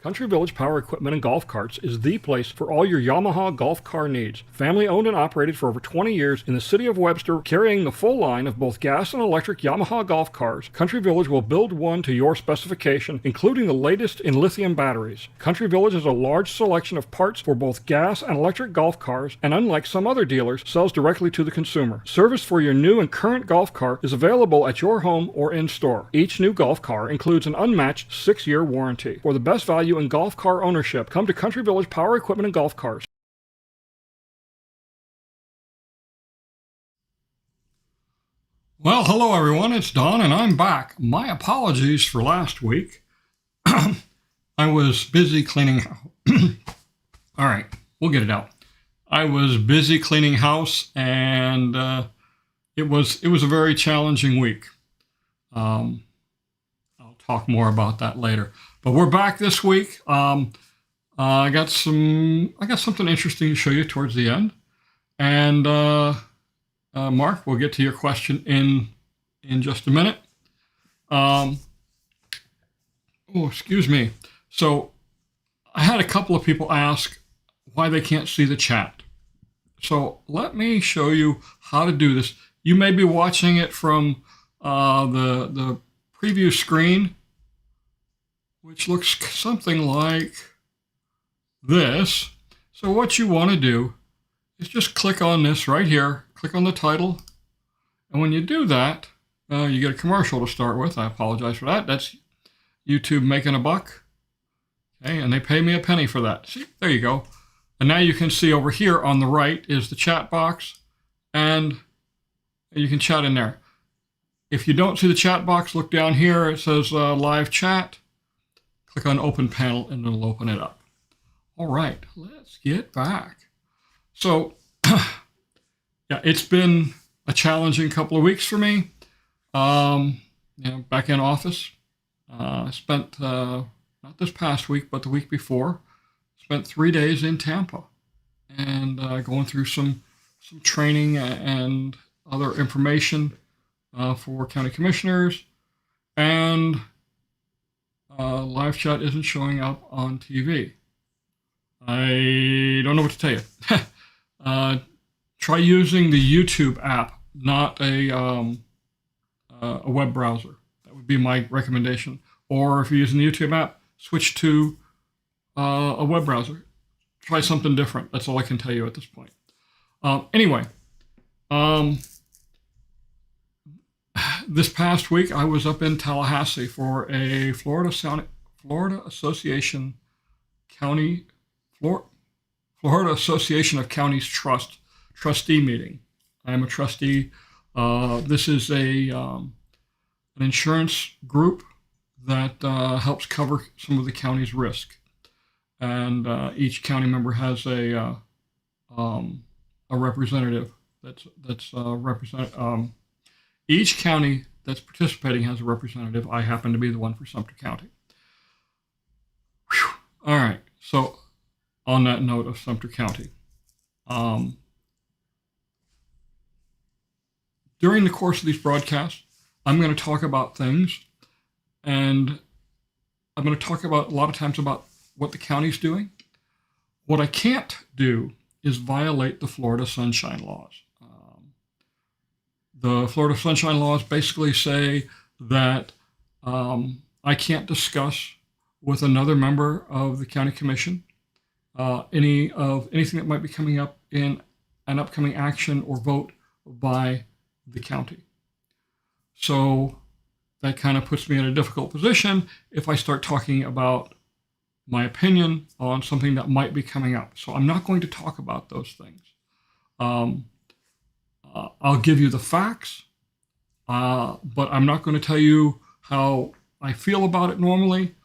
Country Village Power Equipment and Golf Carts is the place for all your Yamaha golf car needs. Family owned and operated for over 20 years in the city of Webster, carrying the full line of both gas and electric Yamaha golf cars, Country Village will build one to your specification, including the latest in lithium batteries. Country Village has a large selection of parts for both gas and electric golf cars, and unlike some other dealers, sells directly to the consumer. Service for your new and current golf car is available at your home or in store. Each new golf car includes an unmatched 6-year warranty. For the best value in golf car ownership, come to Country Village Power Equipment and Golf Cars. Well, hello everyone, it's Don and I'm back. My apologies for last week. I was busy cleaning. All right, we'll get it out. I was busy cleaning house, and it was a very challenging week. I'll talk more about that later. But we're back this week. I got something interesting to show you towards the end, and Mark, we'll get to your question in just a minute. Oh, excuse me. So I had a couple of people ask why they can't see the chat. So let me show you how to do this. You may be watching it from the preview screen, which looks something like this. So what you want to do is just click on this right here, click on the title, and when you do that, you get a commercial to start with. I apologize for that. That's YouTube making a buck. Okay, and they pay me a penny for that. See, there you go. And now you can see over here on the right is the chat box, and you can chat in there. If you don't see the chat box, look down here. It says live chat. Click on open panel and it'll open it up. All right, let's get back. So, yeah, it's been a challenging couple of weeks for me. Back in office. I spent, not this past week, but the week before, spent 3 days in Tampa and going through some training and other information for county commissioners. And live chat isn't showing up on TV. I don't know what to tell you. Try using the YouTube app, not a web browser. That would be my recommendation. Or if you're using the YouTube app, switch to a web browser. Try something different. That's all I can tell you at this point. Anyway, this past week I was up in Tallahassee for a Florida Association of Counties trustee meeting. I am a trustee. This is an insurance group that helps cover some of the county's risk, and each county member has a representative that's represent. Each county that's participating has a representative. I happen to be the one for Sumter County. Whew. All right. So, on that note of Sumter County, during the course of these broadcasts, I'm going to talk about things, and I'm going to talk about a lot of times about what the county's doing. What I can't do is violate the Florida Sunshine Laws. The Florida Sunshine Laws basically say that I can't discuss with another member of the county commission anything that might be coming up in an upcoming action or vote by the county. So that kind of puts me in a difficult position if I start talking about my opinion on something that might be coming up. So I'm not going to talk about those things. I'll give you the facts, but I'm not going to tell you how I feel about it normally.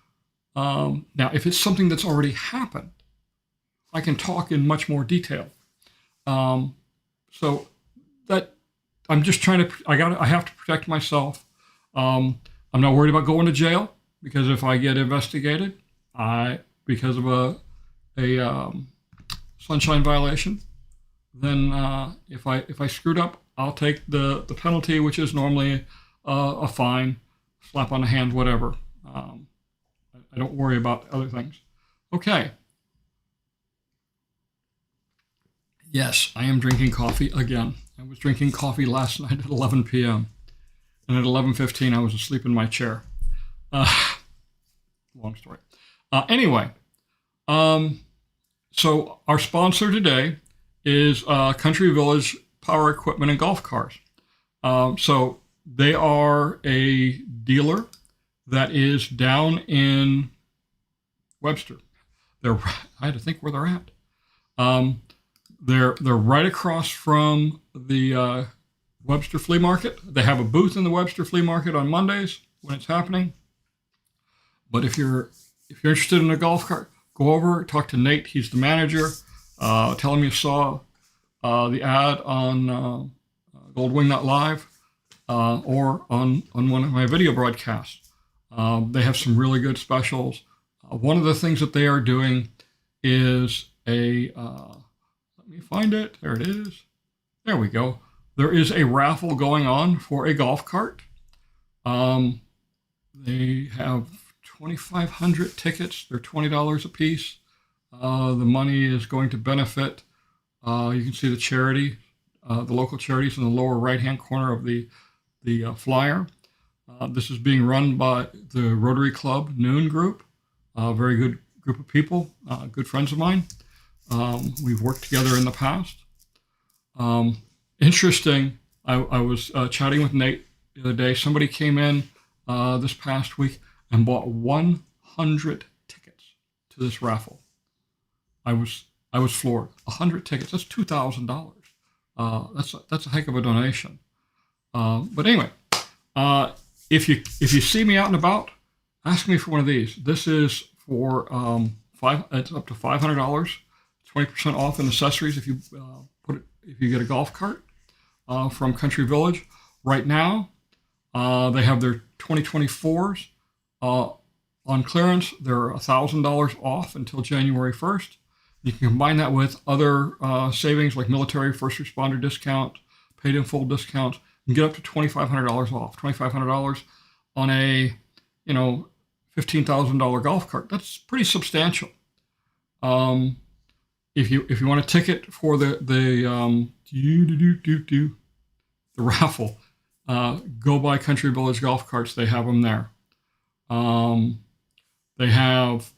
Now, if it's something that's already happened, I can talk in much more detail. So that I'm just trying to, I have to protect myself. I'm not worried about going to jail, because if I get investigated, because of a sunshine violation, then if I screwed up, I'll take the penalty, which is normally a fine, slap on the hand, whatever. I don't worry about other things. Okay. Yes, I am drinking coffee again. I was drinking coffee last night at 11 p.m. And at 11:15, I was asleep in my chair. Uh, long story. Anyway, um, so our sponsor today is Country Village Power Equipment and Golf Cars. So they are a dealer that is down in Webster. I had to think where they're at. Um, they're right across from the Webster Flea Market. They have a booth in the Webster Flea Market on Mondays when it's happening. But if you're interested in a golf cart, go over, talk to Nate. He's the manager. Tell him you saw the ad on Gold Wingnut Live or on one of my video broadcasts. They have some really good specials. One of the things that they are doing is let me find it. There it is. There we go. There is a raffle going on for a golf cart. They have 2,500 tickets. They're $20 a piece. The money is going to benefit. You can see the charity, the local charities in the lower right-hand corner of the flyer. This is being run by the Rotary Club Noon Group, a very good group of people, good friends of mine. We've worked together in the past. Interesting, I was chatting with Nate the other day. Somebody came in this past week and bought 100 tickets to this raffle. I was floored. 100 tickets. That's $2,000. That's a heck of a donation. But anyway, if you see me out and about, ask me for one of these. This is for it's up to $500, 20% off in accessories if you get a golf cart from Country Village. Right now, they have their 2024s on clearance. They're $1,000 off until January 1st. You can combine that with other savings like military first responder discount, paid in full discounts, and get up to $2,500 off. $2,500 on a $15,000 golf cart. That's pretty substantial. If you want a ticket for the raffle, go by Country Village Golf Carts. They have them there. They have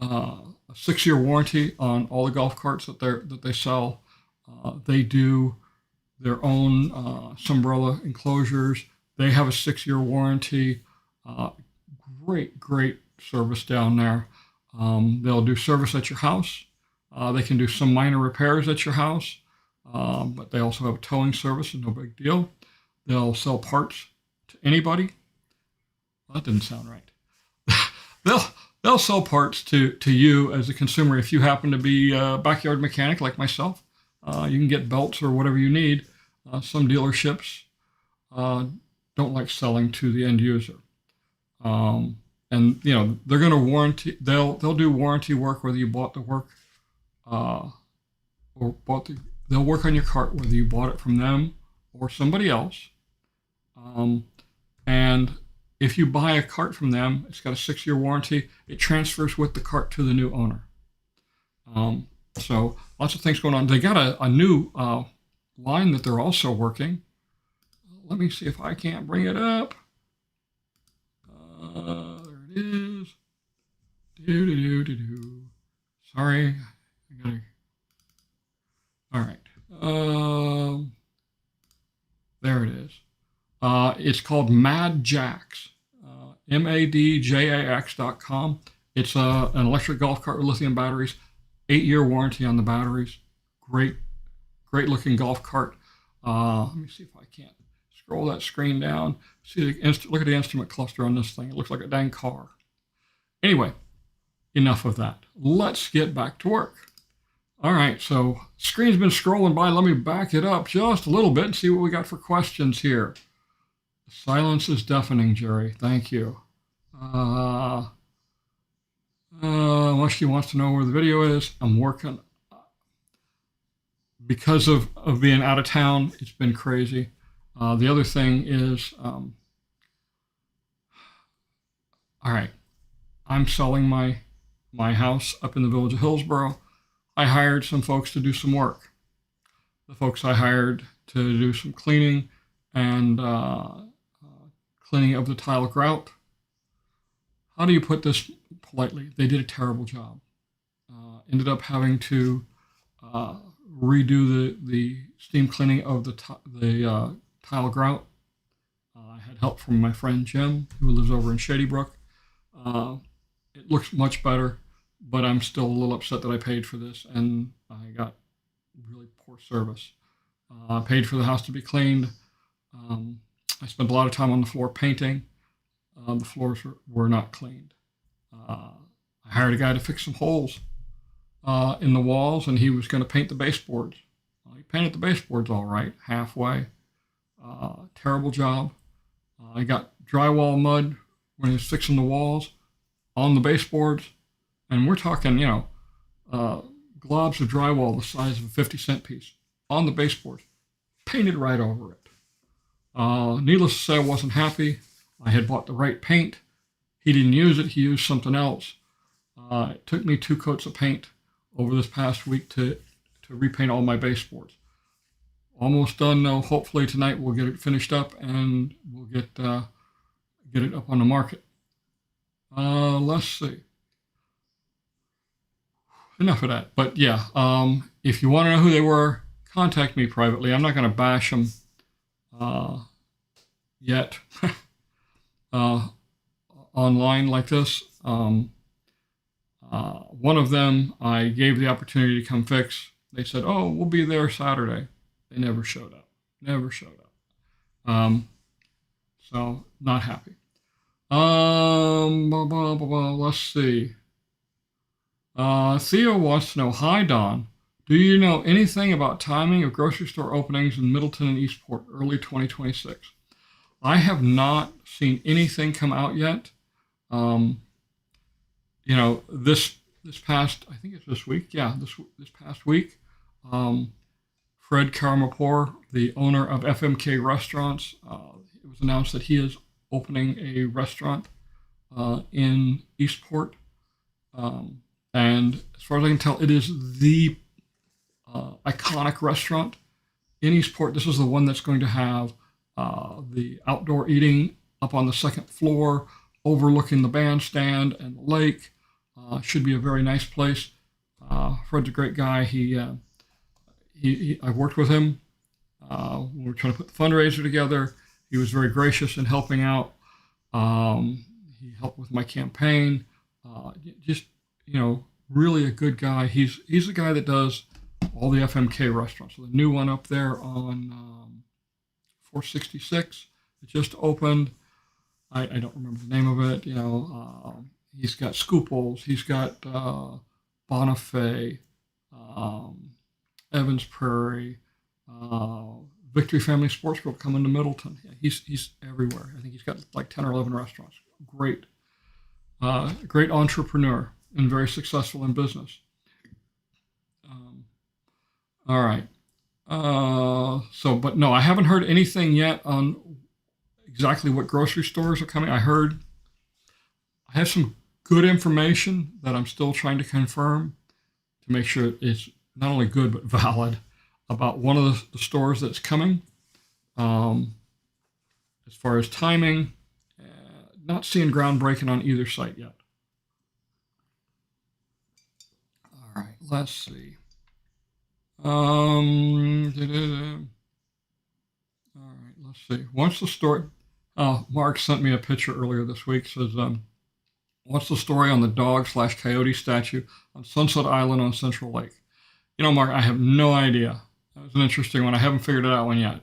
a 6-year warranty on all the golf carts that they sell. They do their own Sumbrella enclosures. They have a 6-year warranty. Great service down there. They'll do service at your house. They can do some minor repairs at your house, but they also have a towing service, no big deal. They'll sell parts to anybody. Well, that didn't sound right. They'll sell parts to you as a consumer. If you happen to be a backyard mechanic like myself, you can get belts or whatever you need. Some dealerships don't like selling to the end user. And they're going to warranty. They'll do warranty work whether you bought the work they'll work on your cart whether you bought it from them or somebody else. And if you buy a cart from them, it's got a 6-year warranty. It transfers with the cart to the new owner. So lots of things going on. They got a new line that they're also working. Let me see if I can't bring it up. There it is. Sorry. All right. There it is. It's called Mad Jacks. MADJAX.com. It's an electric golf cart with lithium batteries. 8-year warranty on the batteries. Great looking golf cart. Let me see if I can't scroll that screen down. Look at the instrument cluster on this thing. It looks like a dang car. Anyway, enough of that. Let's get back to work. All right, so screen's been scrolling by. Let me back it up just a little bit and see what we got for questions here. The silence is deafening, Jerry. Thank you. Mushy wants to know where the video is. I'm working. Because of being out of town, it's been crazy. The other thing is, all right, I'm selling my my house up in the village of Hillsborough, I hired some folks to do some work. The folks I hired to do some cleaning and cleaning of the tile grout. How do you put this politely? They did a terrible job. Ended up having to redo the steam cleaning of the tile grout. I had help from my friend Jim, who lives over in Shady Brook. It looks much better, but I'm still a little upset that I paid for this, and I got really poor service. I paid for the house to be cleaned. I spent a lot of time on the floor painting. The floors were not cleaned. I hired a guy to fix some holes in the walls, and he was going to paint the baseboards. Well, he painted the baseboards all right, halfway. Terrible job. I got drywall mud when he was fixing the walls on the baseboards, and we're talking, globs of drywall the size of a 50-cent piece on the baseboards, painted right over it. Needless to say, I wasn't happy. I had bought the right paint. He didn't use it. He used something else. It took me 2 coats of paint over this past week to repaint all my baseboards. Almost done though. Hopefully tonight we'll get it finished up and we'll get it up on the market. Let's see. Enough of that. But yeah, if you want to know who they were, contact me privately. I'm not going to bash them yet online like this. One of them I gave the opportunity to come fix. They said, "Oh, we'll be there Saturday." They never showed up. Never showed up. So not happy. Let's see. Theo wants to know, "Hi Don, do you know anything about timing of grocery store openings in Middleton and Eastport early 2026? I have not seen anything come out yet. This past, I think it's this week. Yeah, this past week, Fred Karmapur, the owner of FMK Restaurants, it was announced that he is opening a restaurant in Eastport. And as far as I can tell, it is the iconic restaurant in Eastport. This is the one that's going to have the outdoor eating up on the second floor, overlooking the bandstand and the lake. Should be a very nice place. Fred's a great guy. I worked with him. We were trying to put the fundraiser together. He was very gracious in helping out. He helped with my campaign. Really a good guy. He's the guy that does all the FMK restaurants. So the new one up there on 466, it just opened. I don't remember the name of it. He's got Scooples. He's got Bonifay, Evans Prairie, Victory Family Sports Group coming to Middleton. Yeah, he's everywhere. I think he's got like 10 or 11 restaurants. Great entrepreneur and very successful in business. All right. But no, I haven't heard anything yet on exactly what grocery stores are coming. I have some good information that I'm still trying to confirm to make sure it's not only good but valid about one of the stores that's coming. As far as timing, not seeing groundbreaking on either site yet. All right, let's see. All right, let's see. Once the story, Mark sent me a picture earlier this week. Says, "What's the story on the dog/coyote statue on Sunset Island on Central Lake?" Mark, I have no idea. That was an interesting one. I haven't figured it out one yet.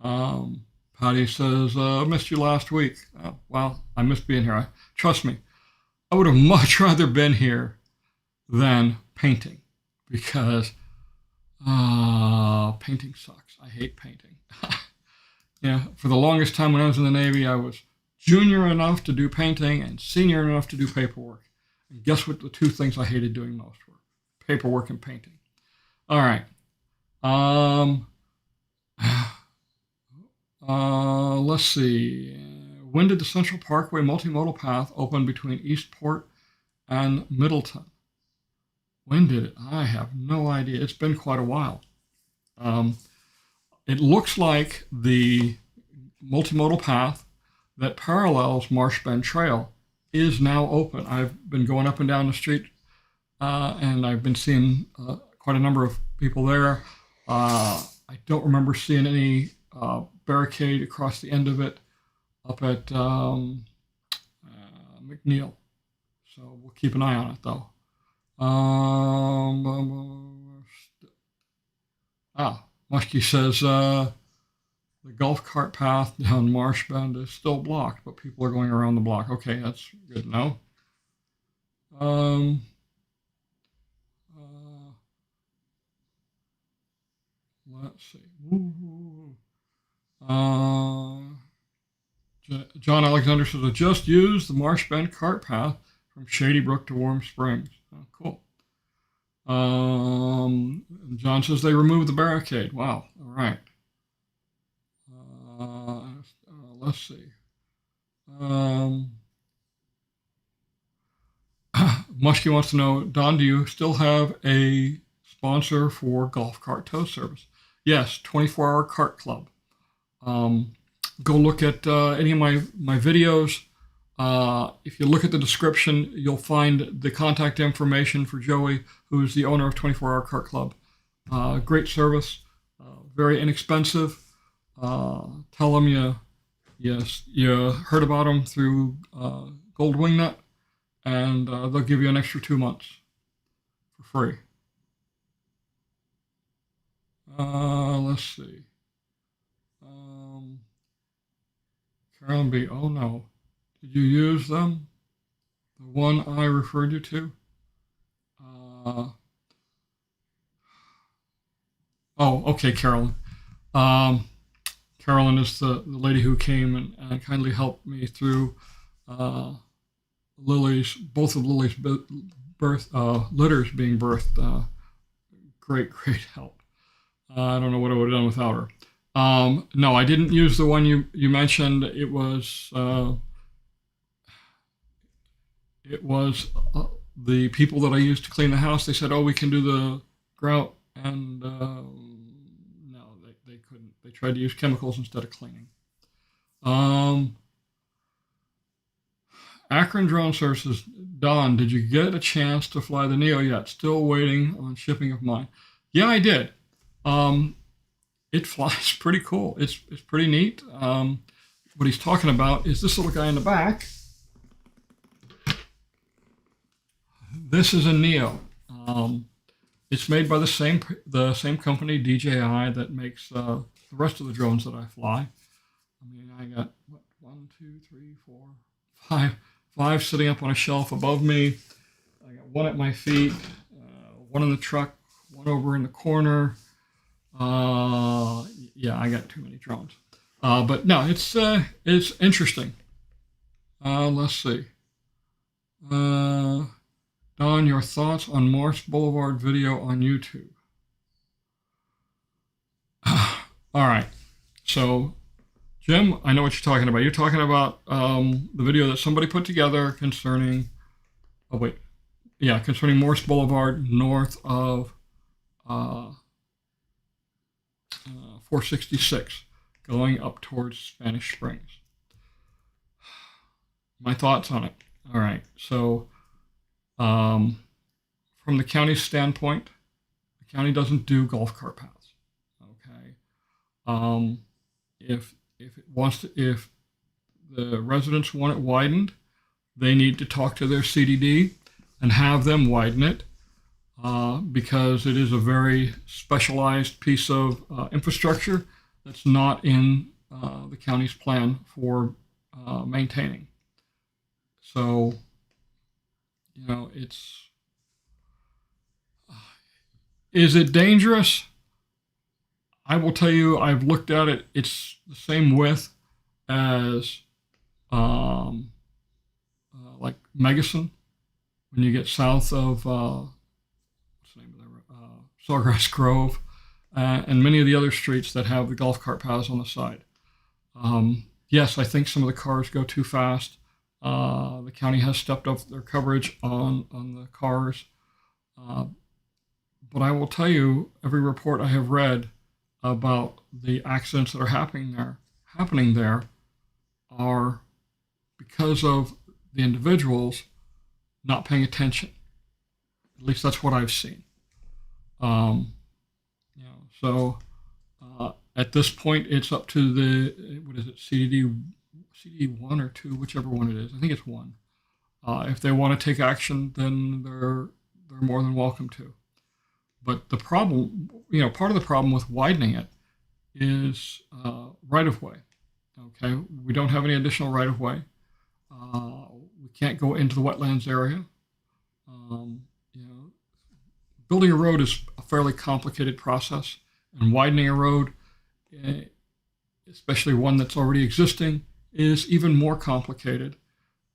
Patty says, "I missed you last week." Well, I missed being here. Trust me, I would have much rather been here than painting because painting sucks. I hate painting. For the longest time when I was in the Navy, I was junior enough to do painting and senior enough to do paperwork. And guess what the 2 things I hated doing most were? Paperwork and painting. All right. Let's see. When did the Central Parkway multimodal path open between Eastport and Middleton. When did it? I have no idea. It's been quite a while. Um, it looks like the multimodal path that parallels Marsh Bend Trail is now open. I've been going up and down the street, and I've been seeing quite a number of people there. I don't remember seeing any barricade across the end of it up at McNeil. So we'll keep an eye on it, though. Muskie says the golf cart path down Marsh Bend is still blocked, but people are going around the block. Okay, that's good to know. Let's see. John Alexander says, I just used the Marsh Bend cart path from Shady Brook to Warm Springs. Oh, cool. John says they removed the barricade. Wow. All right. Let's see. Muskie wants to know, Don, do you still have a sponsor for golf cart tow service? Yes, 24-hour cart club. Go look at any of my videos. If you look at the description, you'll find the contact information for Joey, who's the owner of 24-hour cart club. Great service, very inexpensive. Tell them you heard about them through Gold Wingnut, and they'll give you an extra 2 months for free. Let's see. Carolyn B. Oh no. Did you use them? The one I referred you to? Okay, Carolyn. Carolyn is the lady who came and kindly helped me through both of Lily's litters being birthed. Great help. I don't know what I would have done without her. No, I didn't use the one you mentioned. It was the people that I used to clean the house. They said, "Oh, we can do the grout," and no, they couldn't. They tried to use chemicals instead of cleaning. Akron Drone Services. Don, did you get a chance to fly the Neo yet? Still waiting on shipping of mine. Yeah, I did. It flies pretty cool. It's pretty neat. What he's talking about is this little guy in the back. This is a Neo. It's made by the same company, DJI, that makes the rest of the drones that I fly. I mean, I got what, 1, 2, 3, 4, 5 sitting up on a shelf above me. I got one at my feet, one in the truck, one over in the corner. Yeah, I got too many drones. But no, it's interesting. Let's see. Don, your thoughts on Morse Boulevard video on YouTube? All right. So, Jim, I know what you're talking about. You're talking about the video that somebody put together concerning. Concerning Morse Boulevard north of 466, going up towards Spanish Springs. My thoughts on it. All right. So, from the county's standpoint, the county doesn't do golf cart paths. Okay. If the residents want it widened, they need to talk to their CDD and have them widen it, because it is a very specialized piece of infrastructure that's not in the county's plan for maintaining. So, is it dangerous? I will tell you, I've looked at it. It's the same width as like Megason when you get south of what's the name of that? Sawgrass Grove, and many of the other streets that have the golf cart paths on the side. Yes, I think some of the cars go too fast. The county has stepped up their coverage on the cars. Uh, but I will tell you, every report I have read about the accidents that are happening there are because of the individuals not paying attention. At least that's what I've seen. Um, so at this point, it's up to the what is it, CDD 1 or 2, whichever one it is. I think it's 1. If they want to take action, then they're more than welcome to. But the problem, part of the problem with widening it is right of way. Okay, we don't have any additional right of way. We can't go into the wetlands area. Um, you know, Building a road is a fairly complicated process, and widening a road, eh, especially one that's already existing, is even more complicated.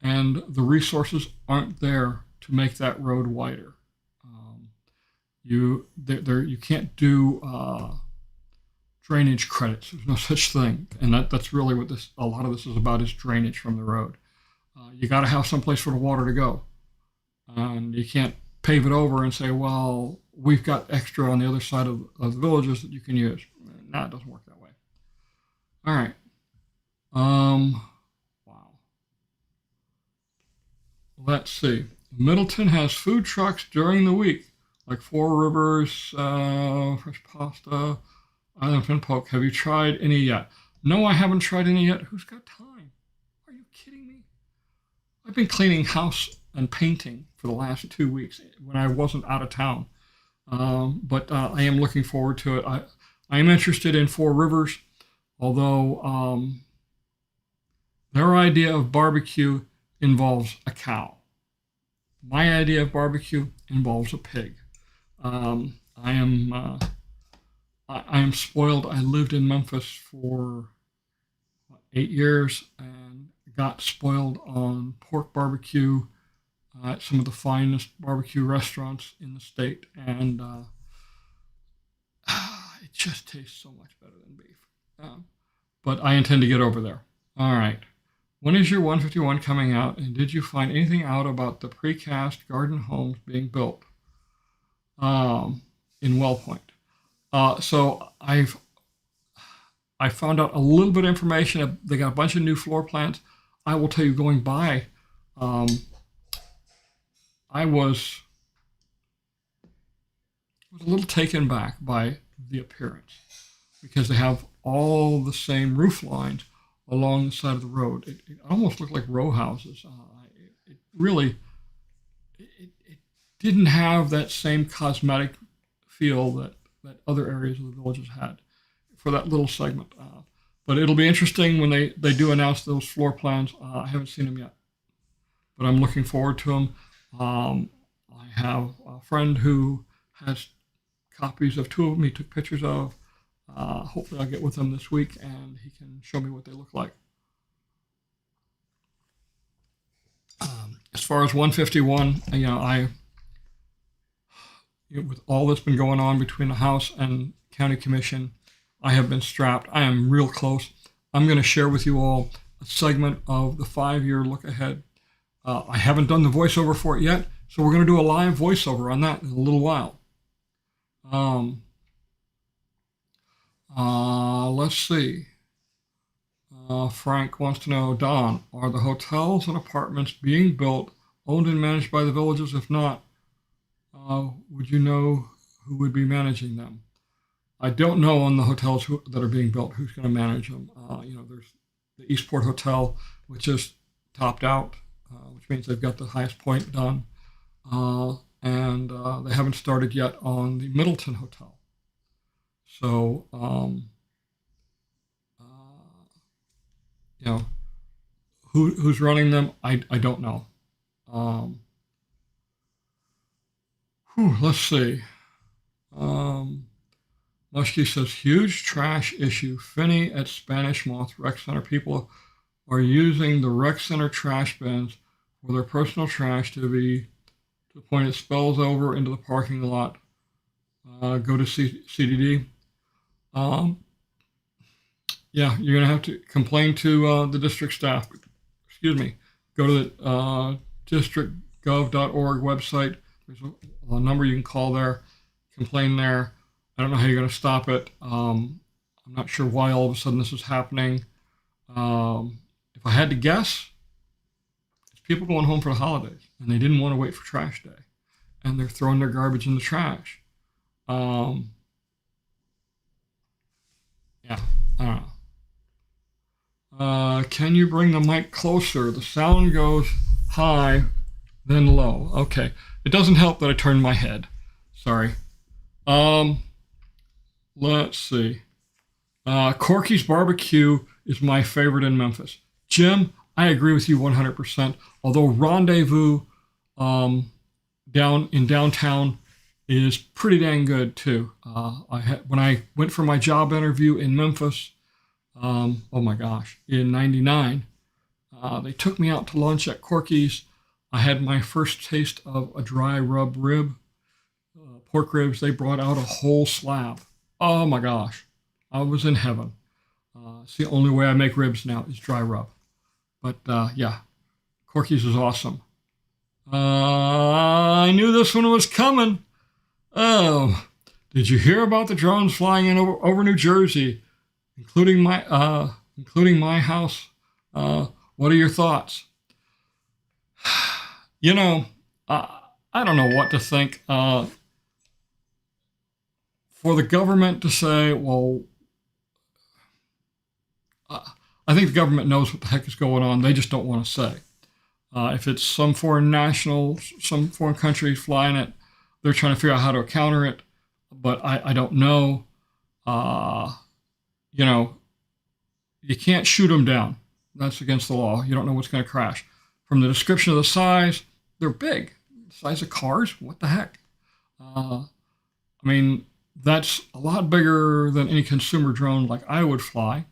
And the resources aren't there to make that road wider. You can't do drainage credits. There's no such thing, and that's really what a lot of this is about, is drainage from the road. You got to have someplace for the water to go, and you can't pave it over and say, well, we've got extra on the other side of the villages that you can use. No, it doesn't work that way. All right. Wow. Let's see. Middleton has food trucks during the week, like Four Rivers, Fresh Pasta, Island Fin Poke. Have you tried any yet? No, I haven't tried any yet. Who's got time? Are you kidding me? I've been cleaning house and painting for the last 2 weeks when I wasn't out of town. But I am looking forward to it. I am interested in Four Rivers, although their idea of barbecue involves a cow. My idea of barbecue involves a pig. I am spoiled. I lived in Memphis for 8 years and got spoiled on pork barbecue at some of the finest barbecue restaurants in the state, and it just tastes so much better than beef. But I intend to get over there. All right. When is your 151 coming out, and did you find anything out about the precast garden homes being built in Wellpoint? So I found out a little bit of information. They got a bunch of new floor plans. I will tell you, going by, I was a little taken back by the appearance, because they have all the same roof lines along the side of the road. It almost looked like row houses. It really it didn't have that same cosmetic feel that other areas of the villages had for that little segment. But it'll be interesting when they do announce those floor plans. I haven't seen them yet, but I'm looking forward to them. I have a friend who has copies of 2 of them he took pictures of. Hopefully I'll get with him this week and he can show me what they look like. As far as 151, with all that's been going on between the House and County Commission, I have been strapped. I am real close. I'm going to share with you all a segment of the 5-year look ahead. I haven't done the voiceover for it yet, so we're going to do a live voiceover on that in a little while. Let's see. Frank wants to know, Don, are the hotels and apartments being built owned and managed by the villages? If not, would you know who would be managing them? I don't know on the hotels that are being built who's going to manage them. There's the Eastport Hotel, which is topped out, which means they've got the highest point done. And they haven't started yet on the Middleton Hotel. So, who's running them? I don't know. Let's see. Muskie says, huge trash issue. Finney at Spanish Moth Rec Center. People are using the rec center trash bins for their personal trash to the point it spills over into the parking lot. Go to CDD. You're going to have to complain to the district staff. Excuse me. Go to the districtgov.org website. There's a number you can call there, complain there. I don't know how you're going to stop it. I'm not sure why all of a sudden this is happening. If I had to guess, it's people going home for the holidays and they didn't want to wait for trash day, and they're throwing their garbage in the trash. Yeah, I don't know. Can you bring the mic closer? The sound goes high, then low. Okay. It doesn't help that I turned my head. Sorry. Let's see. Corky's Barbecue is my favorite in Memphis. Jim, I agree with you 100%. Although Rendezvous down in downtown is pretty dang good too. When I went for my job interview in Memphis, oh my gosh, in '99, they took me out to lunch at Corky's. I had my first taste of a dry rub rib, pork ribs. They brought out a whole slab. Oh my gosh, I was in heaven. It's the only way I make ribs now is dry rub. But yeah, Corky's is awesome. I knew this one was coming. Oh, did you hear about the drones flying in over New Jersey, including my house? What are your thoughts? You know, I don't know what to think. For the government to say, well, I think the government knows what the heck is going on. They just don't want to say. If it's some foreign national, some foreign country flying it, they're trying to figure out how to counter it. But I don't know. You know, you can't shoot them down. That's against the law. You don't know what's going to crash. From the description of the size, they're big. The size of cars? What the heck? I mean, that's a lot bigger than any consumer drone like I would fly.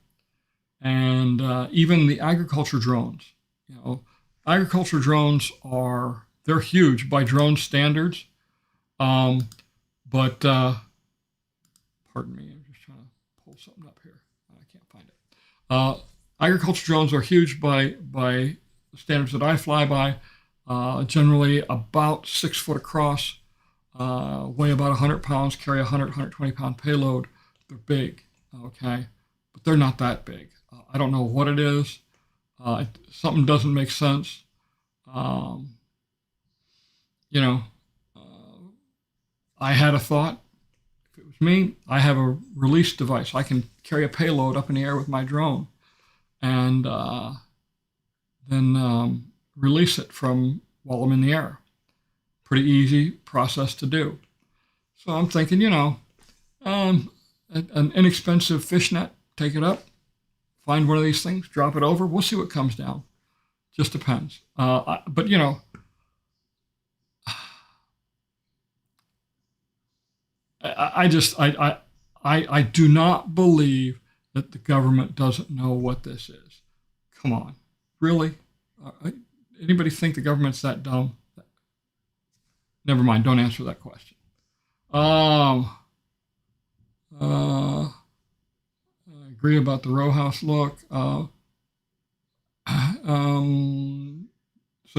And even the agriculture drones. You know, agriculture drones they're huge by drone standards. But pardon me, I'm just trying to pull something up here. I can't find it. Agriculture drones are huge by the standards that I fly by. Generally about 6 foot across, weigh about 100 pounds, carry 120 pound payload. They're big, okay, but they're not that big. I don't know what it is. Something doesn't make sense. You know, I had a thought. If it was me, I have a release device. I can carry a payload up in the air with my drone and then release it from while I'm in the air. Pretty easy process to do. So I'm thinking, you know, an inexpensive fishnet, take it up, find one of these things, drop it over. We'll see what comes down. Just depends. But you know, I do not believe that the government doesn't know what this is. Come on, really? Anybody think the government's that dumb? Never mind. Don't answer that question. I agree about the row house look. So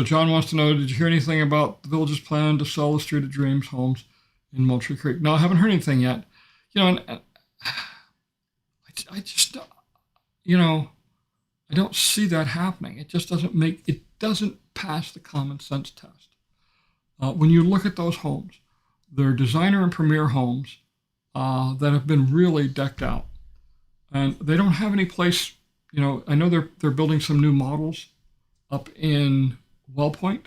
John wants to know, did you hear anything about the village's plan to sell the Street of Dreams homes in Moultrie Creek? No, I haven't heard anything yet. You know, and I just, you know, I don't see that happening. It just doesn't pass the common sense test. When you look at those homes, they're designer and premier homes that have been really decked out. And they don't have any place, you know, I know they're building some new models up in Wellpoint.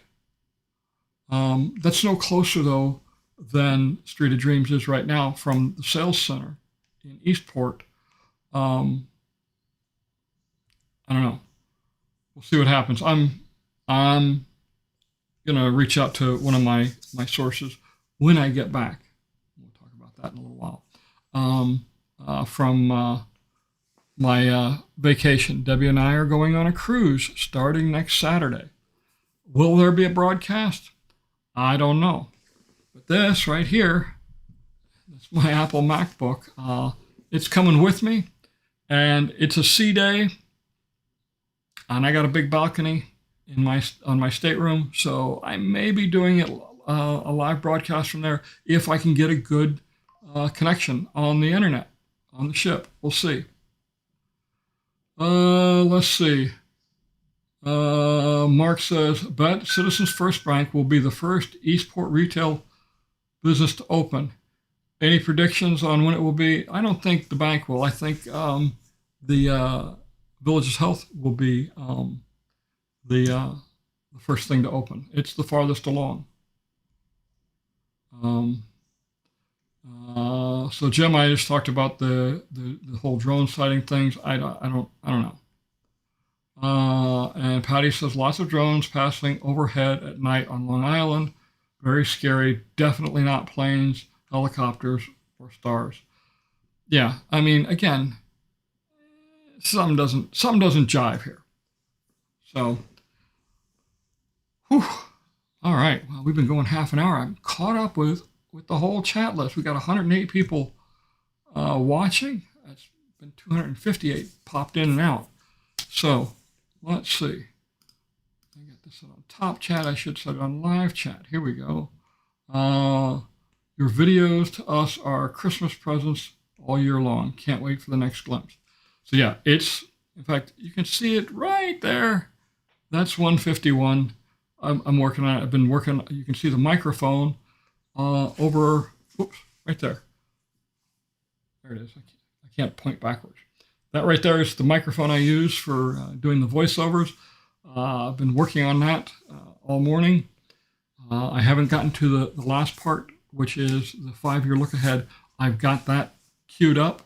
That's no closer, though, than Street of Dreams is right now from the sales center in Eastport. I don't know. We'll see what happens. I'm going to reach out to one of my sources when I get back. We'll talk about that in a little while. From my vacation. Debbie and I are going on a cruise starting next Saturday. Will there be a broadcast? I don't know. But this right here, that's my Apple MacBook. It's coming with me, and it's a sea day, and I got a big balcony, on my stateroom, so I may be doing it a live broadcast from there if I can get a good connection on the internet on the ship. We'll see. Let's see. Mark says, bet Citizens First Bank will be the first Eastport retail business to open. Any predictions on when it will be? I don't think the bank will. I think the Villages Health will be the first thing to open. It's the farthest along. So Jim, I just talked about the whole drone sighting things. I don't know. And Patty says lots of drones passing overhead at night on Long Island. Very scary. Definitely not planes, helicopters, or stars. Yeah, I mean, again, something doesn't jive here. So, whew. All right. Well, we've been going half an hour. I'm caught up with the whole chat list. We got 108 people watching. That's been 258 popped in and out. So let's see. I got this on top chat. I should set it on live chat. Here we go. Your videos to us are Christmas presents all year long. Can't wait for the next glimpse. So yeah, in fact, you can see it right there. That's 151. I'm working on it. I've been working. You can see the microphone over. Oops, right there. There it is. I can't point backwards. That right there is the microphone I use for doing the voiceovers. I've been working on that all morning. I haven't gotten to the last part, which is the 5-year look ahead. I've got that queued up.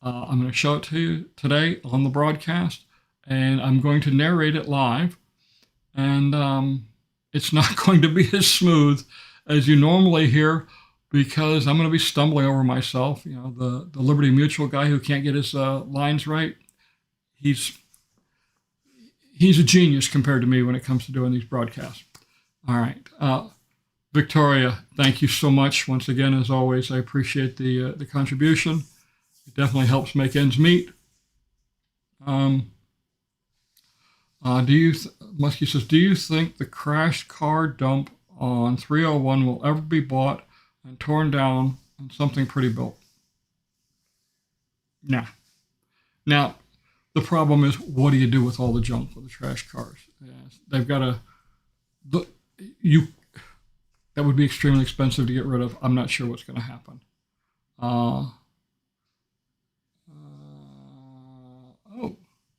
I'm going to show it to you today on the broadcast, and I'm going to narrate it live. And it's not going to be as smooth as you normally hear because I'm going to be stumbling over myself. You know, the Liberty Mutual guy who can't get his lines right, he's a genius compared to me when it comes to doing these broadcasts. All right. Victoria, thank you so much. Once again, as always, I appreciate the contribution. It definitely helps make ends meet. Muskie says, do you think the crashed car dump on 301 will ever be bought and torn down and something pretty built? Nah. Now, the problem is, what do you do with all the junk with the trash cars? They've got to, that would be extremely expensive to get rid of. I'm not sure what's going to happen. Oh,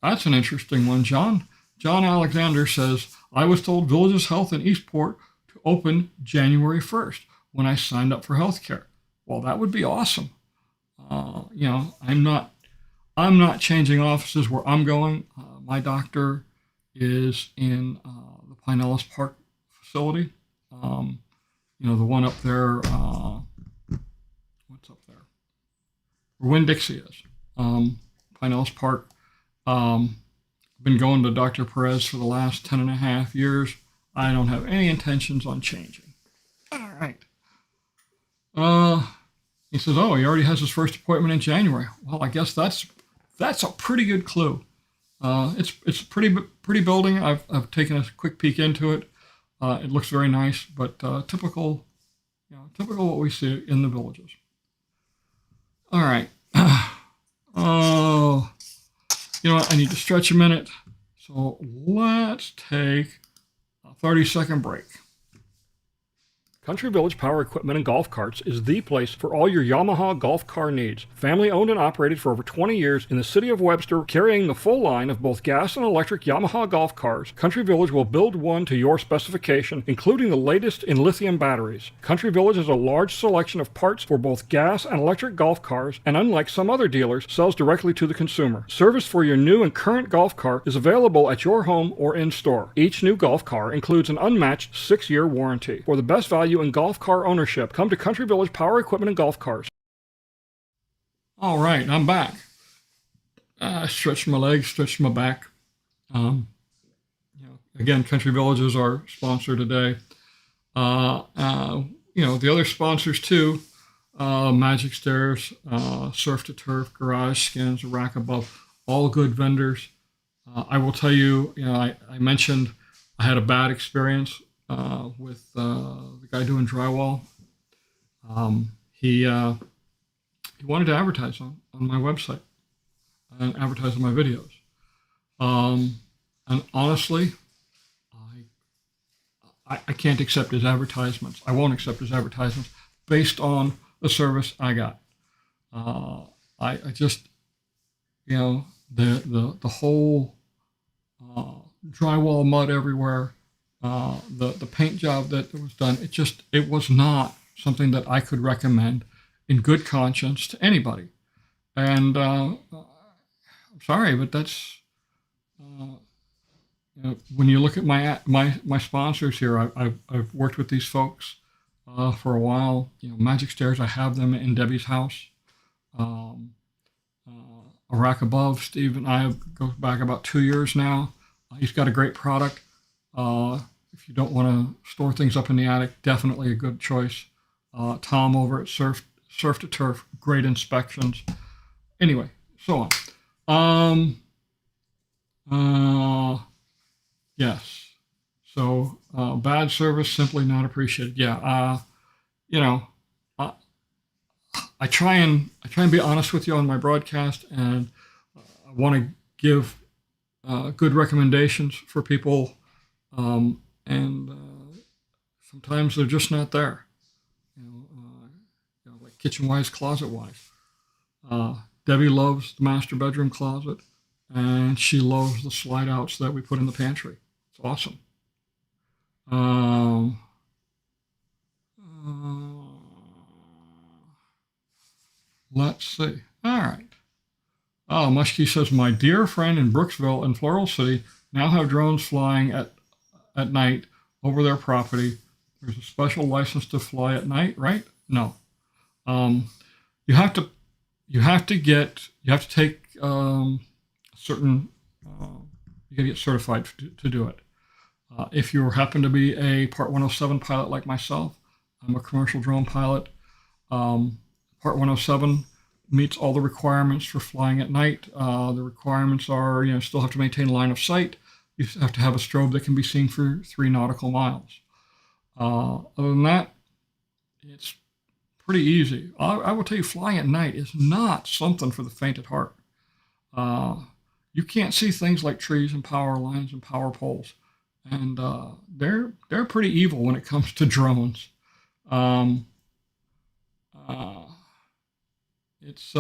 that's an interesting one, John. John Alexander says, I was told Villages Health in Eastport to open January 1st when I signed up for healthcare. Well, that would be awesome. I'm not changing offices where I'm going. My doctor is in the Pinellas Park facility. The one up there, what's up there? Where Winn-Dixie is. Pinellas Park. Been going to Dr. Perez for the last 10 and a half years. I don't have any intentions on changing. All right. He says, oh, he already has his first appointment in January. Well, I guess that's a pretty good clue. It's a pretty building. I've taken a quick peek into it. It looks very nice, but typical what we see in the villages. All right. Oh, you know what? I need to stretch a minute. So let's take a 30-second break. Country Village Power Equipment and Golf Carts is the place for all your Yamaha golf car needs. Family owned and operated for over 20 years in the city of Webster, carrying the full line of both gas and electric Yamaha golf cars, Country Village will build one to your specification, including the latest in lithium batteries. Country Village has a large selection of parts for both gas and electric golf cars, and unlike some other dealers, sells directly to the consumer. Service for your new and current golf car is available at your home or in-store. Each new golf car includes an unmatched 6-year warranty. For the best value in golf car ownership, come to Country Village Power Equipment and Golf Cars. All right, I'm back. Stretched my legs, stretched my back. Again, Country Village is our sponsor today. The other sponsors too, Magic Stairs, Surf to Turf, Garage Skins, Rack Above, all good vendors. I will tell you, I mentioned I had a bad experience with the guy doing drywall. He wanted to advertise on my website and advertise on my videos. Um, and honestly, I can't accept his advertisements. I won't accept his advertisements based on the service I got. I just, the whole drywall mud everywhere, the paint job that was done, it was not something that I could recommend in good conscience to anybody. And I'm sorry, but that's when you look at my sponsors here. I've worked with these folks for a while. Magic Stairs, I have them in Debbie's house. Um, a rack above, Steve and I go back about 2 years now. He's got a great product. If you don't want to store things up in the attic, definitely a good choice. Tom over at Surf to Turf, great inspections. Anyway, so on. Yes. So bad service, simply not appreciated. Yeah. You know, uh, I try and be honest with you on my broadcast, and I want to give good recommendations for people, and sometimes they're just not there. Like kitchen wise, closet wise. Debbie loves the master bedroom closet, and she loves the slide outs that we put in the pantry. It's awesome. Um, uh, let's see. All right. Oh, Mushkey says, my dear friend in Brooksville and Floral City now have drones flying at night over their property. There's a special license to fly at night, right? No. Um, you have to take certain, you got to get certified to do it. If you happen to be a Part 107 pilot like myself, I'm a commercial drone pilot. Part 107 meets all the requirements for flying at night. The requirements are, still have to maintain line of sight. You have to have a strobe that can be seen for 3 nautical miles. Other than that, it's pretty easy. I will tell you, flying at night is not something for the faint at heart. You can't see things like trees and power lines and power poles, and they're pretty evil when it comes to drones. Um, uh, it's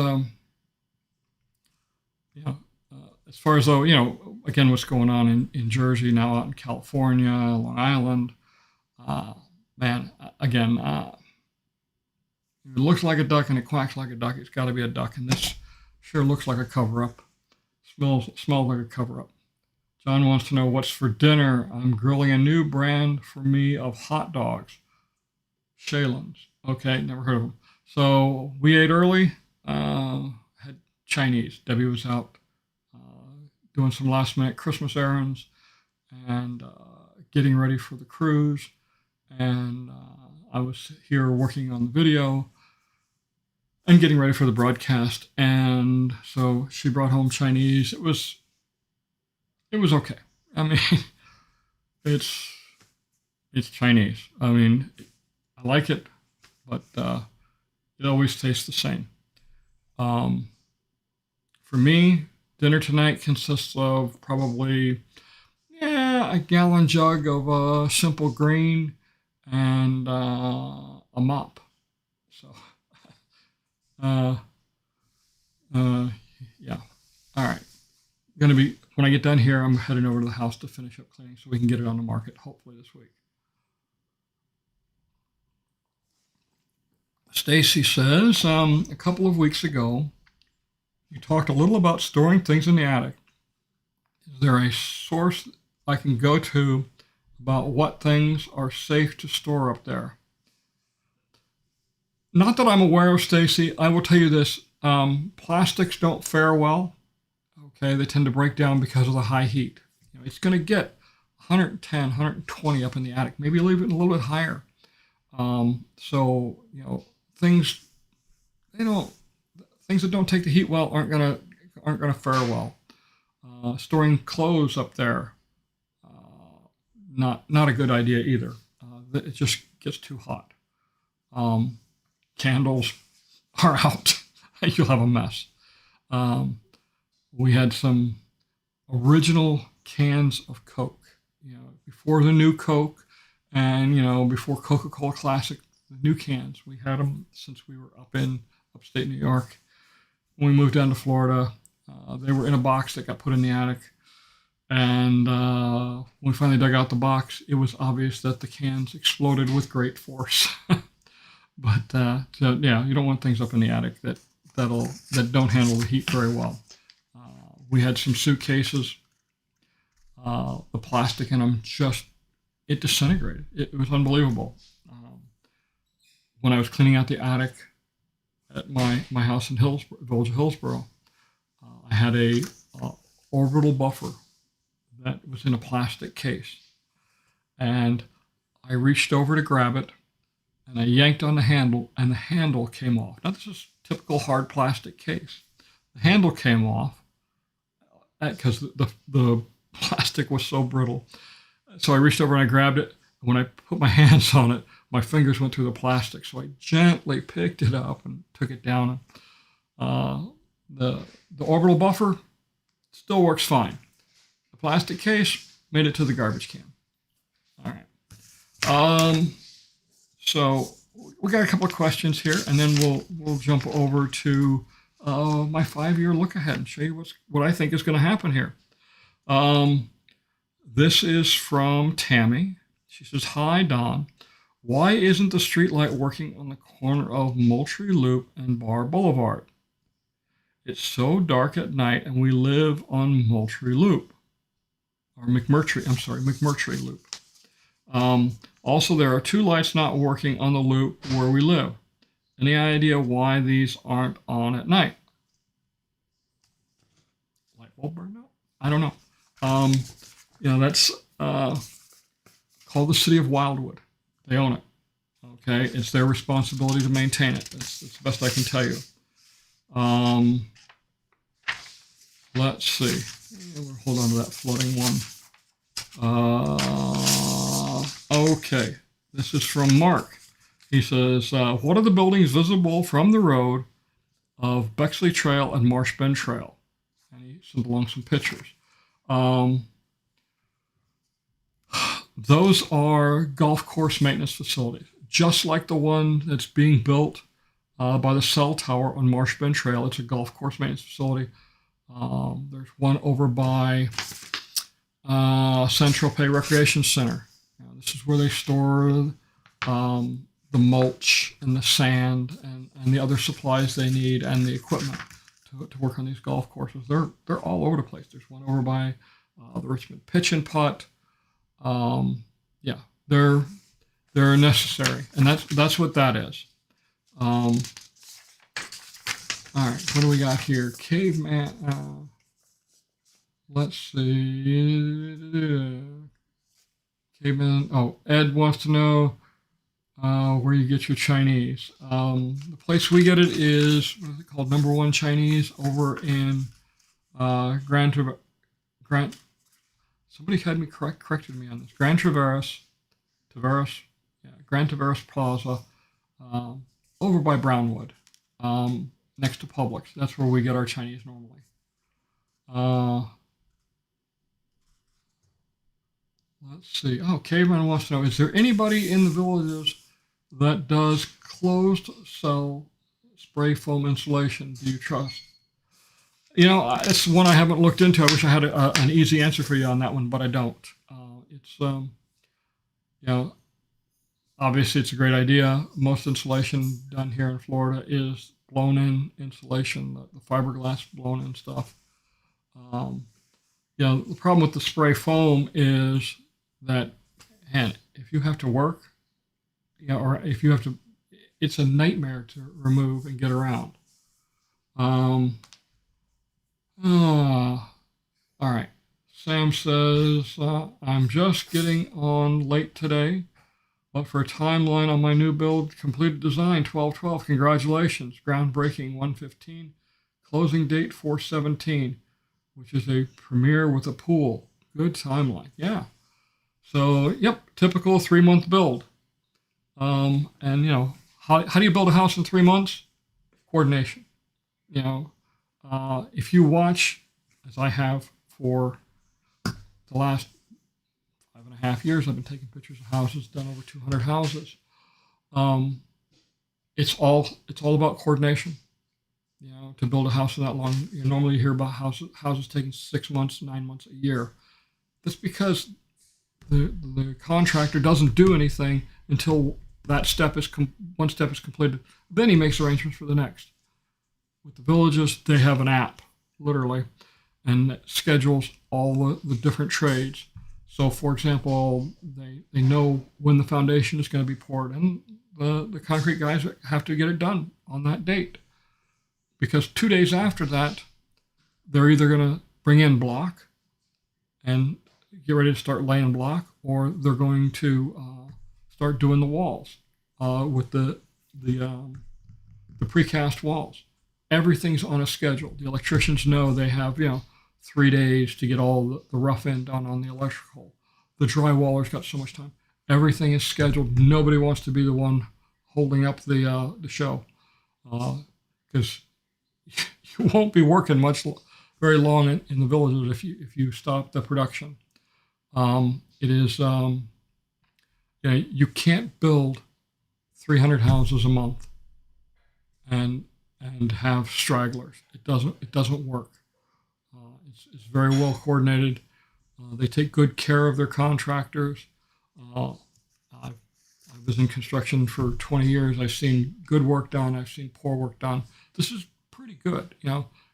as far as though again, what's going on in Jersey now, out in California, Long Island, man, again. If it looks like a duck and it quacks like a duck, it's got to be a duck. And this sure looks like a cover-up. Smells like a cover-up. John wants to know what's for dinner. I'm grilling a new brand for me of hot dogs. Shaylin's. Okay, never heard of them. So we ate early. Had Chinese. Debbie was out doing some last-minute Christmas errands and getting ready for the cruise. And I was here working on the video and getting ready for the broadcast. And so she brought home Chinese. It was okay. I mean, it's Chinese. I mean, I like it, but it always tastes the same. For me, dinner tonight consists of probably a gallon jug of simple green and a mop. So, yeah. All right. Gonna be when I get done here, I'm heading over to the house to finish up cleaning so we can get it on the market hopefully this week. Stacy says, a couple of weeks ago, you talked a little about storing things in the attic. Is there a source I can go to about what things are safe to store up there? Not that I'm aware of, Stacy. I will tell you this. Plastics don't fare well. Okay, they tend to break down because of the high heat. It's going to get 110, 120 up in the attic, maybe even a little bit higher. So things that don't take the heat well aren't gonna fare well. Storing clothes up there, not a good idea either. It just gets too hot. Candles are out. You'll have a mess. We had some original cans of Coke, before the new Coke, and before Coca-Cola Classic, the new cans. We had them since we were up in upstate New York. When we moved down to Florida, they were in a box that got put in the attic. And when we finally dug out the box, it was obvious that the cans exploded with great force. But so, yeah, you don't want things up in the attic that don't handle the heat very well. We had some suitcases. The plastic in them it disintegrated. It was unbelievable. When I was cleaning out the attic at my house in Village of Hillsborough, I had a orbital buffer that was in a plastic case, and I reached over to grab it, and I yanked on the handle, and the handle came off. Now, this is typical hard plastic case. The handle came off because the plastic was so brittle. So I reached over and I grabbed it. When I put my hands on it, my fingers went through the plastic. So I gently picked it up and took it down. The orbital buffer still works fine. The plastic case made it to the garbage can. All right. So we got a couple of questions here, and then we'll jump over to my 5-year look ahead and show you what I think is going to happen here. This is from Tammy. She says, "Hi, Don. Why isn't the street light working on the corner of Moultrie Loop and Bar Boulevard? It's so dark at night, and we live on Moultrie Loop. Or McMurtry Loop. Also, there are 2 lights not working on the loop where we live. Any idea why these aren't on at night?" Light bulb burned out? I don't know. That's called the City of Wildwood. They own it. Okay, it's their responsibility to maintain it. That's the best I can tell you. Let's see. We'll hold on to that floating one. Okay, this is from Mark. He says, "What are the buildings visible from the road of Bexley Trail and Marsh Bend Trail?" And he sent along some pictures. Those are golf course maintenance facilities, just like the one that's being built by the cell tower on Marsh Bend Trail. It's a golf course maintenance facility. There's one over by Central Pay Recreation Center. This is where they store the mulch and the sand and the other supplies they need and the equipment to work on these golf courses. They're all over the place. There's one over by the Richmond Pitch and Putt. They're necessary, and that's what that is. All right, what do we got here? Caveman. Let's see. Caveman. Oh, Ed wants to know where you get your Chinese. The place we get it is, what is it called? Number One Chinese over in Grand. Somebody had me corrected me on this. Grand Traverse Plaza, over by Brownwood, next to Publix. That's where we get our Chinese normally. Let's see. Oh, Caveman wants to know, is there anybody in the villages that does closed cell spray foam insulation? Do you trust? It's one I haven't looked into. I wish I had an easy answer for you on that one, but I don't. Obviously it's a great idea. Most insulation done here in Florida is blown-in insulation, the fiberglass blown-in stuff. The problem with the spray foam is that, and if you have to work, or if you have to, it's a nightmare to remove and get around. All right. Sam says, "I'm just getting on late today, but for a timeline on my new build, completed design 12/12. Congratulations. Groundbreaking 1/15. Closing date 4/17, which is a premiere with a pool. Good timeline." Yeah. So, yep, typical 3-month build. And how do you build a house in 3 months? Coordination. You know, if you watch, as I have for the last 5.5 years, I've been taking pictures of houses, done over 200 houses. Um, it's all about coordination. To build a house in that long, you normally hear about houses taking 6 months, 9 months, a year. That's because the contractor doesn't do anything until that one step is completed. Then he makes arrangements for the next. With the villages, they have an app, literally, and it schedules all the different trades. So, for example, they know when the foundation is going to be poured, and the concrete guys have to get it done on that date. Because 2 days after that, they're either going to bring in block and get ready to start laying block, or they're going to start doing the walls with the precast walls. Everything's on a schedule. The electricians know they have 3 days to get all the rough end done on the electrical. The drywallers got so much time. Everything is scheduled. Nobody wants to be the one holding up the show, because you won't be working very long in the villages if you stop the production. It is you can't build 300 houses a month and have stragglers. It doesn't work. It's very well coordinated. They take good care of their contractors. I was in construction for 20 years. I've seen good work done. I've seen poor work done. This is pretty good.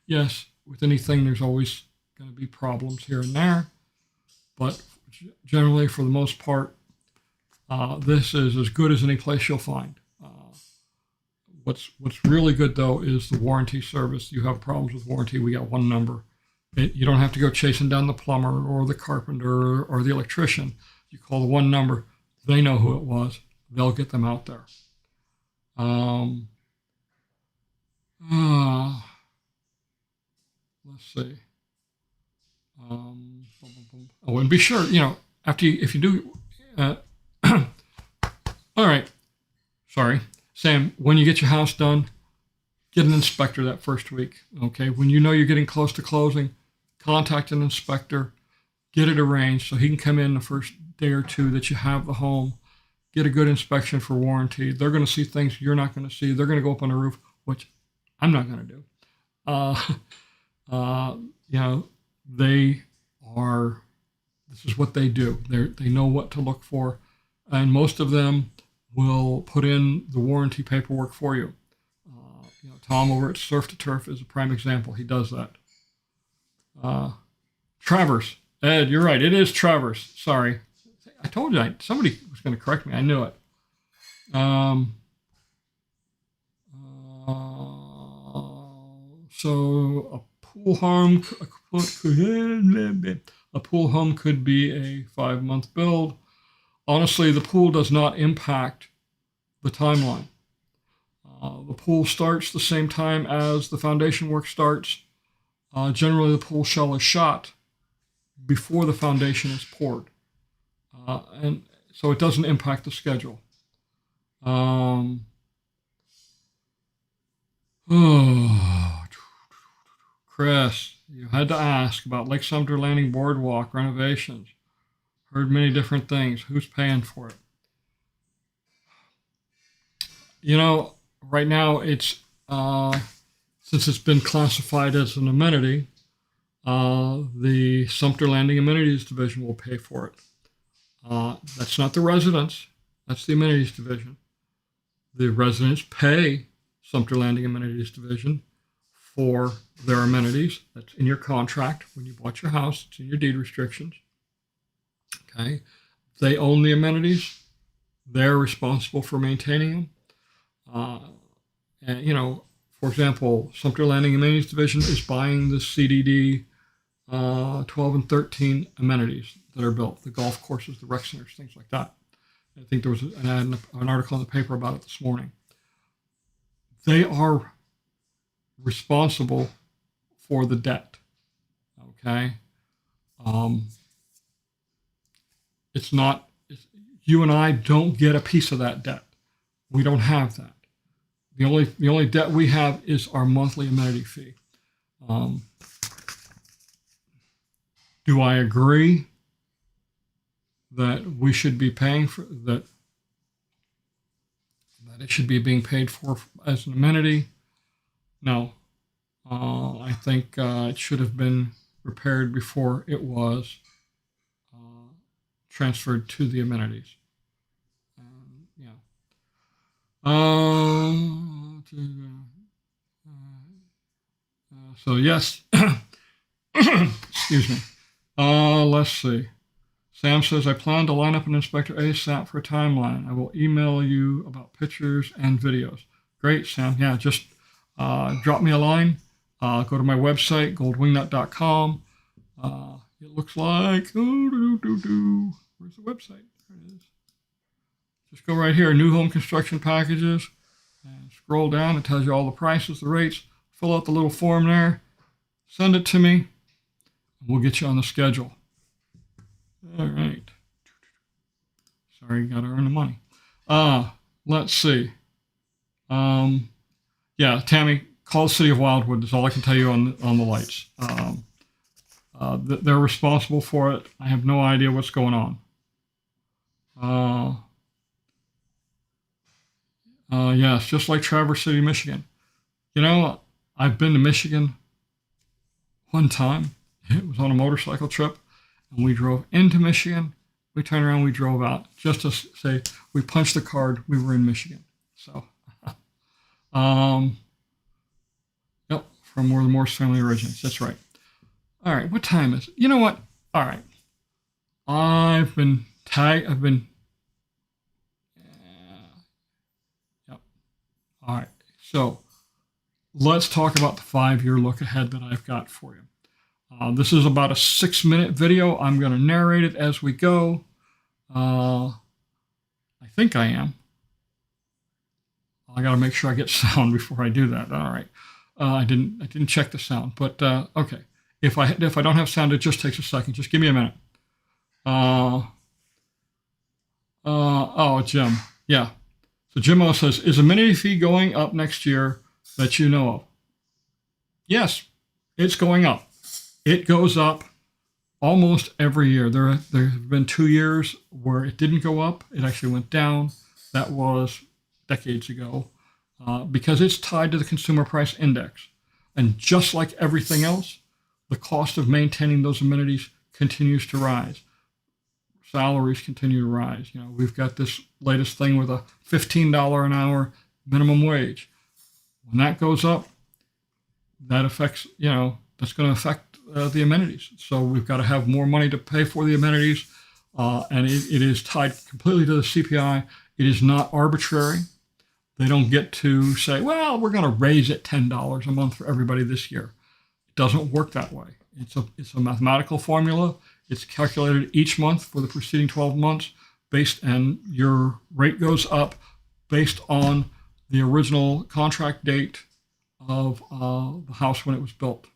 Yes, with anything, there's always going to be problems here and there, but generally, for the most part, this is as good as any place you'll find. What's really good, though, is the warranty service. You have problems with warranty, we got one number. You don't have to go chasing down the plumber or the carpenter or the electrician. You call the one number. They know who it was. They'll get them out there. Let's see. And be sure, if you do, all right. Sorry, Sam. When you get your house done, get an inspector that first week. Okay. When you know you're getting close to closing, contact an inspector, get it arranged so he can come in the first day or two that you have the home, get a good inspection for warranty. They're going to see things you're not going to see. They're going to go up on the roof, which I'm not going to do. They are. This is what they do. They know what to look for, and most of them will put in the warranty paperwork for you. Tom over at Surf to Turf is a prime example. He does that. Travers, Ed, you're right. It is Travers. Sorry, I told you. Somebody was going to correct me. I knew it. So a pool home could be a 5-month build. Honestly, the pool does not impact the timeline. The pool starts the same time as the foundation work starts. Generally, the pool shell is shot before the foundation is poured. And so it doesn't impact the schedule. Chris, you had to ask about Lake Sumter Landing Boardwalk renovations. Heard many different things. Who's paying for it? Right now it's since it's been classified as an amenity, the Sumter Landing Amenities Division will pay for it. That's not the residents. That's the Amenities Division. The residents pay Sumter Landing Amenities Division for their amenities. That's in your contract when you bought your house. It's in your deed restrictions. Okay. They own the amenities. They're responsible for maintaining them. For example, Sumter Landing Amenities Division is buying the CDD 12 and 13 amenities that are built, the golf courses, the rec centers, things like that. I think there was an article in the paper about it this morning. They are responsible for the debt. Okay. It's not, you and I don't get a piece of that debt. We don't have that. The only debt we have is our monthly amenity fee. Do I agree that we should be paying for that? That it should be being paid for as an amenity? No. I think it should have been repaired before it was transferred to the amenities. Yeah. So yes. Excuse me. Let's see. Sam says, I plan to line up an inspector ASAP for a timeline. I will email you about pictures and videos. Great, Sam. Yeah, just drop me a line. Go to my website, goldwingnut.com. It looks like, where's the website? There it is. Just go right here, new home construction packages, and scroll down. It tells you all the prices, the rates. Fill out the little form there. Send it to me. And we'll get you on the schedule. All right. Sorry, got to earn the money. Let's see. Yeah, Tammy, call the City of Wildwood. That's all I can tell you on the lights. They're responsible for it. I have no idea what's going on. Yes, just like Traverse City, Michigan. You know, I've been to Michigan one time. It was on a motorcycle trip, and we drove into Michigan. We turned around, we drove out, just to say we punched the card. We were in Michigan. So, yep, from where the Morse family originates. That's right. All right, what time is it? You know what? All right. I've been tagged. Yep. All right. So let's talk about the 5-year look ahead that I've got for you. This is about a 6-minute video. I'm going to narrate it as we go. I think I am. I got to make sure I get sound before I do that. All right. I didn't check the sound, but okay. If I don't have sound, it just takes a second. Just give me a minute. Oh, Jim. Yeah. So Jim O says, is amenity fee going up next year that you know of? Yes, it's going up. It goes up almost every year. There have been 2 years where it didn't go up. It actually went down. That was decades ago because it's tied to the consumer price index. And just like everything else, the cost of maintaining those amenities continues to rise. Salaries continue to rise. You know, we've got this latest thing with a $15 an hour minimum wage. When that goes up, that affects, that's going to affect the amenities. So we've got to have more money to pay for the amenities, and it is tied completely to the CPI. It is not arbitrary. They don't get to say, well, we're going to raise it $10 a month for everybody this year. It doesn't work that way. It's a mathematical formula. It's calculated each month for the preceding 12 months, and your rate goes up based on the original contract date of the house when it was built.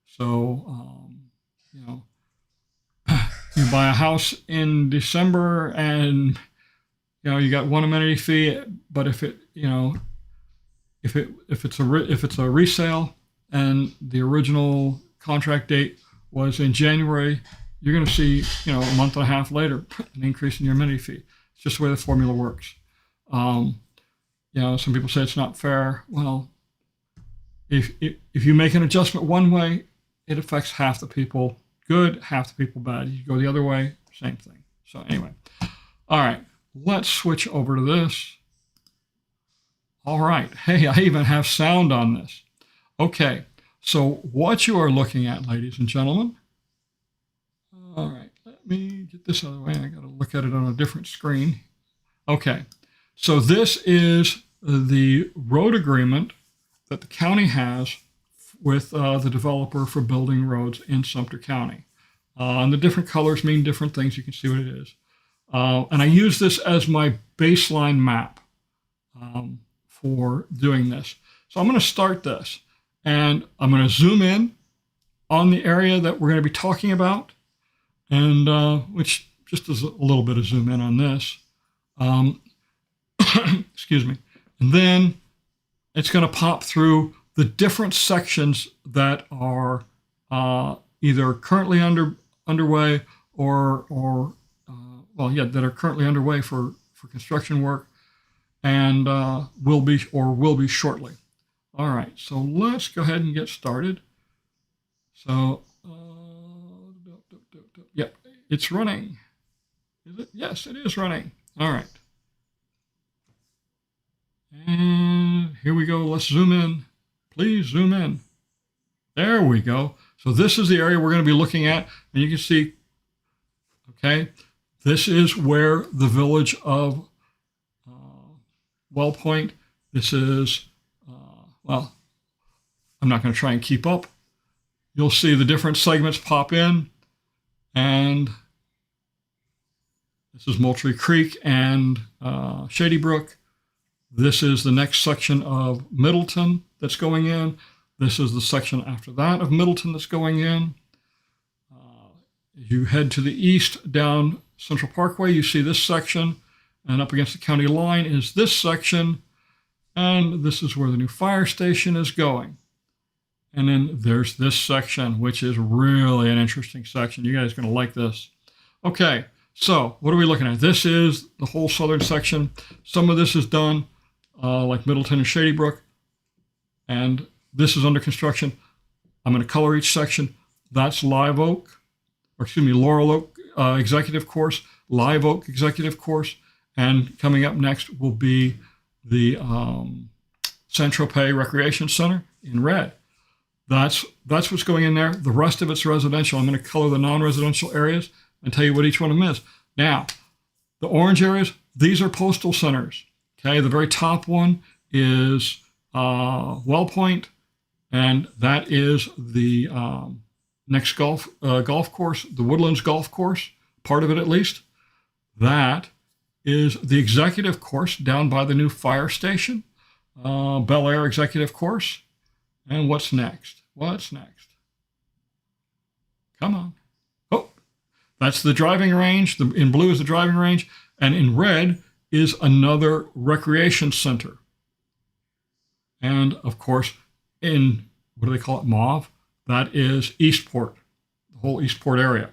So, you buy a house in December and, you got one amenity fee, but if it's a resale and the original contract date was in January, you're going to see, a month and a half later, an increase in your amenity fee. It's just the way the formula works. Some people say it's not fair. Well, if you make an adjustment one way, it affects half the people good, half the people bad. You go the other way, same thing. So anyway, all right, let's switch over to this. All right, hey, I even have sound on this. Okay, so what you are looking at, ladies and gentlemen. All right, let me get this out of the way. I got to look at it on a different screen. Okay, so this is the road agreement that the county has with the developer for building roads in Sumter County. And the different colors mean different things. You can see what it is. And I use this as my baseline map for doing this. So I'm going to start this, and I'm going to zoom in on the area that we're going to be talking about, and which just as a little bit of zoom in on this. Excuse me. And then it's going to pop through the different sections that are either currently underway or that are currently underway for construction work, and will be shortly. All right, so let's go ahead and get started. So, yep, it's running. Is it? Yes, it is running. All right. And here we go. Let's zoom in. Please zoom in. There we go. So this is the area we're going to be looking at. And you can see, okay, this is where the village of Well Point, this is, I'm not going to try and keep up. You'll see the different segments pop in. And this is Moultrie Creek and Shady Brook. This is the next section of Middleton that's going in. This is the section after that of Middleton that's going in. You head to the east down Central Parkway, you see this section, and up against the county line is this section, and this is where the new fire station is going. And then there's this section, which is really an interesting section. You guys are going to like this. Okay, so what are we looking at? This is the whole southern section. Some of this is done, like Middleton and Shady Brook, and this is under construction. I'm going to color each section. That's Live Oak, Laurel Oak Executive Course, Live Oak Executive Course, and coming up next will be the Saint-Tropez Recreation Center in red. That's what's going in there. The rest of it's residential. I'm going to color the non-residential areas and tell you what each one of them is. Now, the orange areas, these are postal centers. Okay, the very top one is Well Point, and that is the next golf course, the Woodlands Golf Course, part of it at least. That is the executive course down by the new fire station, Bel Air Executive Course. And what's next? What's next? Come on. Oh, that's the driving range. In blue is the driving range, and in red is another recreation center. And of course, in, what do they call it, mauve? That is Eastport, the whole Eastport area.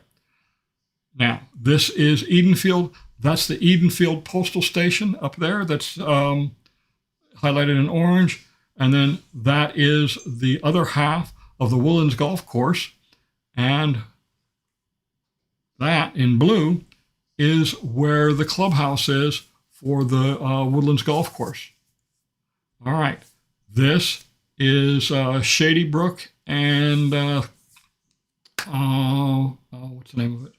Now, this is Edenfield. That's the Edenfield Postal Station up there that's highlighted in orange. And then that is the other half of the Woodlands Golf Course. And that in blue is where the clubhouse is for the Woodlands Golf Course. All right. This is Shady Brook and what's the name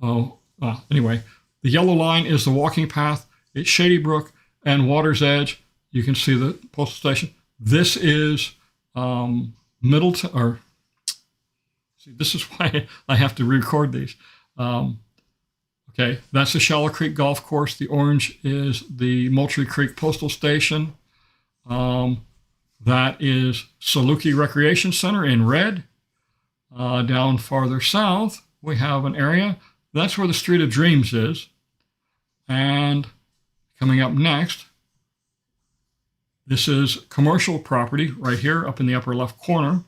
of it? Anyway, the yellow line is the walking path. It's Shady Brook and Water's Edge. You can see the postal station. This is Middleton, or see, this is why I have to record these. Okay, that's the Shallow Creek Golf Course. The orange is the Moultrie Creek Postal Station. That is Saluki Recreation Center in red. Down farther south, we have an area. That's where the Street of Dreams is. And coming up next, this is commercial property right here up in the upper left corner.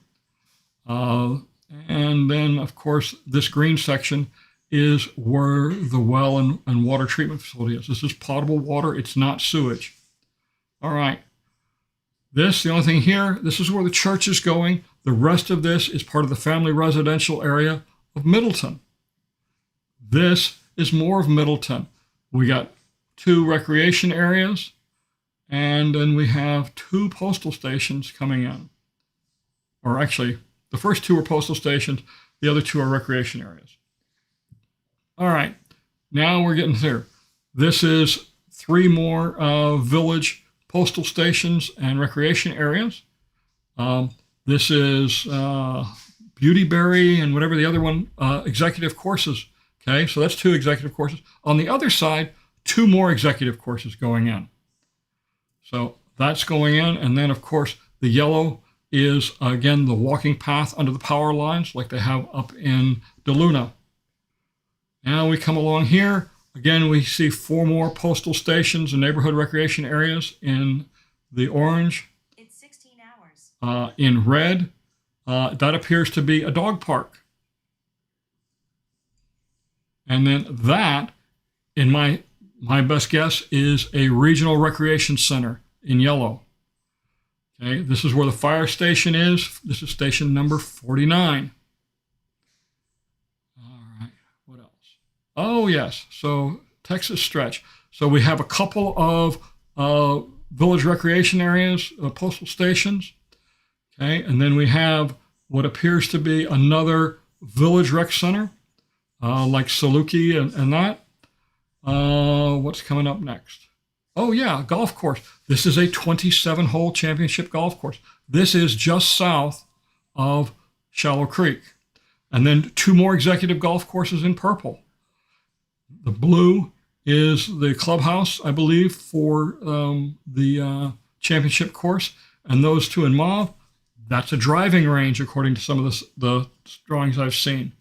And then, of course, this green section is where the well and water treatment facility is. This is potable water. It's not sewage. All right. The only thing here, this is where the church is going. The rest of this is part of the family residential area of Middleton. This is more of Middleton. We got 2 recreation areas, and then we have 2 postal stations coming in. Or actually, the first 2 are postal stations. The other 2 are recreation areas. All right, now we're getting there. This is 3 more village postal stations and recreation areas. This is Beautyberry and whatever the other one, executive courses. Okay, so that's 2 executive courses. On the other side, 2 more executive courses going in. So that's going in. And then, of course, the yellow is, again, the walking path under the power lines like they have up in DeLuna. And we come along here. Again, we see 4 more postal stations and neighborhood recreation areas in the orange. It's 16 hours. In red, that appears to be a dog park. And then that, in my best guess, is a regional recreation center in yellow. Okay, this is where the fire station is. This is station number 49. All right, what else? Oh, yes, so Texas Stretch. So we have a couple of village recreation areas, postal stations. Okay, and then we have what appears to be another village rec center, like Saluki and that. What's coming up next? Oh, yeah, golf course. This is a 27-hole championship golf course. This is just south of Shallow Creek. And then 2 more executive golf courses in purple. The blue is the clubhouse, I believe, for the championship course. And those 2 in mauve, that's a driving range, according to some of the drawings I've seen.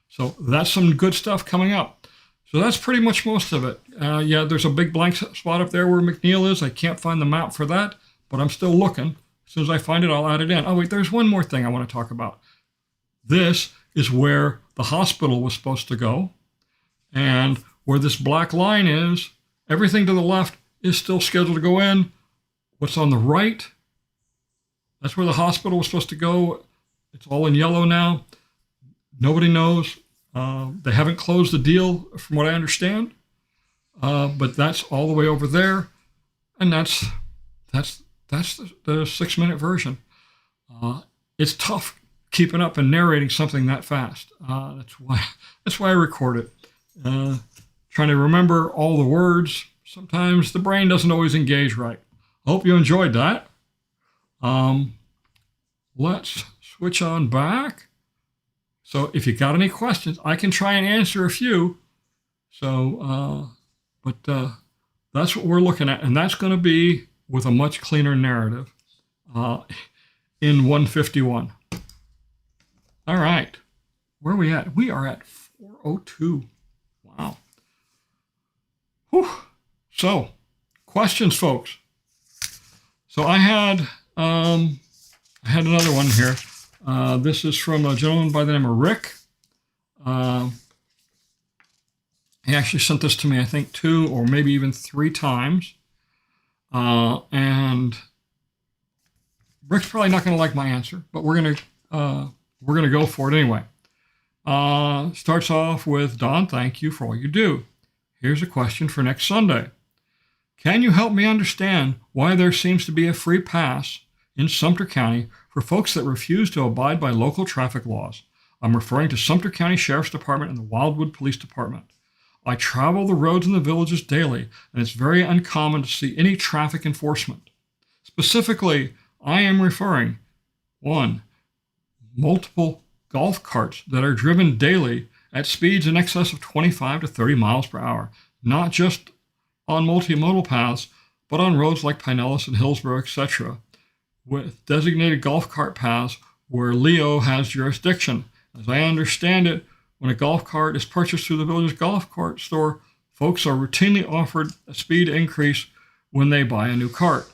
So that's some good stuff coming up. So that's pretty much most of it. Yeah, there's a big blank spot up there where McNeil is. I can't find the map for that, but I'm still looking. As soon as I find it, I'll add it in. Oh, wait, there's one more thing I want to talk about. This is where the hospital was supposed to go. And where this black line is, everything to the left is still scheduled to go in. What's on the right, that's where the hospital was supposed to go. It's all in yellow now. Nobody knows. They haven't closed the deal, from what I understand, but that's all the way over there, and that's the 6-minute version. It's tough keeping up and narrating something that fast. That's why I record it. Trying to remember all the words. Sometimes the brain doesn't always engage right. I hope you enjoyed that. Let's switch on back. So if you got any questions, I can try and answer a few. So, that's what we're looking at. And that's going to be with a much cleaner narrative in 151. All right. Where are we at? We are at 402. Wow. Whew. So, questions, folks. So I had another one here. This is from a gentleman by the name of Rick. He actually sent this to me, I think, 2 or maybe even 3 times. And Rick's probably not going to like my answer, but we're gonna go for it anyway. Starts off with, Don, thank you for all you do. Here's a question for next Sunday. Can you help me understand why there seems to be a free pass in Sumter County for folks that refuse to abide by local traffic laws? I'm referring to Sumter County Sheriff's Department and the Wildwood Police Department. I travel the roads in the villages daily, and it's very uncommon to see any traffic enforcement. Specifically, I am referring, 1, multiple golf carts that are driven daily at speeds in excess of 25 to 30 miles per hour, not just on multimodal paths, but on roads like Pinellas and Hillsborough, etc., with designated golf cart paths where Leo has jurisdiction. As I understand it, when a golf cart is purchased through the village's golf cart store, folks are routinely offered a speed increase when they buy a new cart.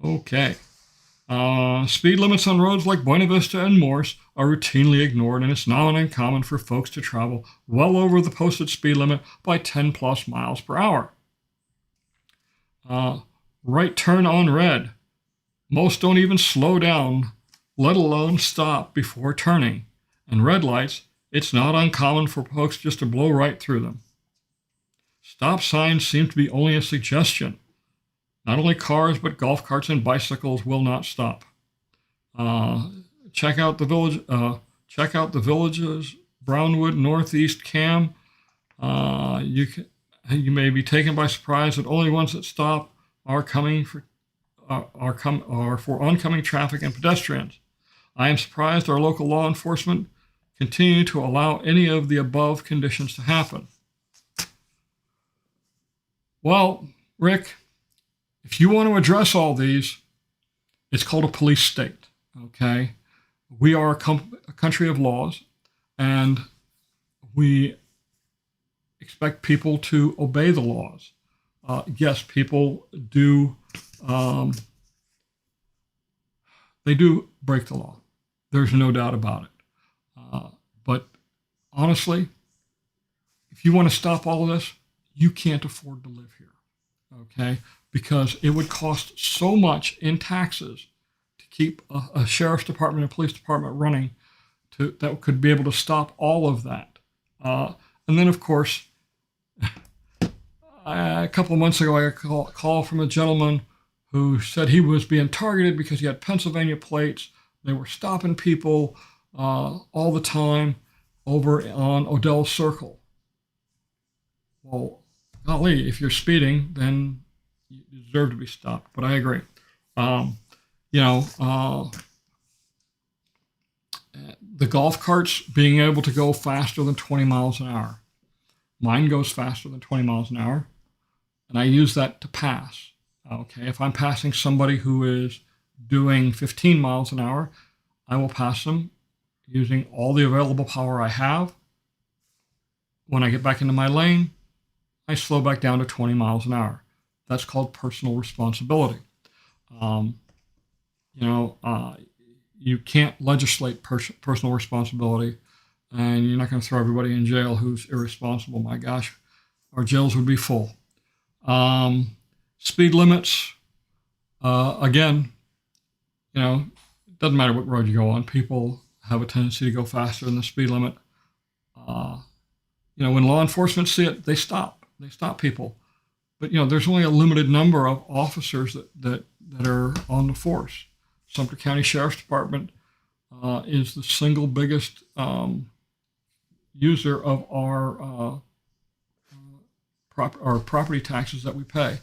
Okay. Speed limits on roads like Buena Vista and Morse are routinely ignored, and it's not uncommon for folks to travel well over the posted speed limit by 10 plus miles per hour. Right turn on red. Most don't even slow down, let alone stop before turning. And red lights, it's not uncommon for folks just to blow right through them. Stop signs seem to be only a suggestion. Not only cars, but golf carts and bicycles will not stop. Check out the village. Check out the villages, Brownwood, Northeast Cam. You may be taken by surprise that only ones that stop are for oncoming traffic and pedestrians. I am surprised our local law enforcement continue to allow any of the above conditions to happen. Well, Rick, if you want to address all these, it's called a police state, okay? We are a country of laws, and we expect people to obey the laws. Yes, people do. They do break the law. There's no doubt about it. But honestly, if you want to stop all of this, you can't afford to live here, okay? Because it would cost so much in taxes to keep a sheriff's department and police department running that could be able to stop all of that. And then, of course, a couple of months ago, I got a call from a gentleman who said he was being targeted because he had Pennsylvania plates. They were stopping people all the time over on Odell Circle. Well, golly, if you're speeding, then you deserve to be stopped. But I agree. The golf carts being able to go faster than 20 miles an hour. Mine goes faster than 20 miles an hour, and I use that to pass. Okay, if I'm passing somebody who is doing 15 miles an hour, I will pass them using all the available power I have. When I get back into my lane, I slow back down to 20 miles an hour. That's called personal responsibility. You can't legislate personal responsibility, and you're not going to throw everybody in jail who's irresponsible. My gosh, our jails would be full. Speed limits, again, it doesn't matter what road you go on. People have a tendency to go faster than the speed limit. When law enforcement see it, they stop. They stop people. But, there's only a limited number of officers that are on the force. Sumter County Sheriff's Department is the single biggest user of our property taxes that we pay.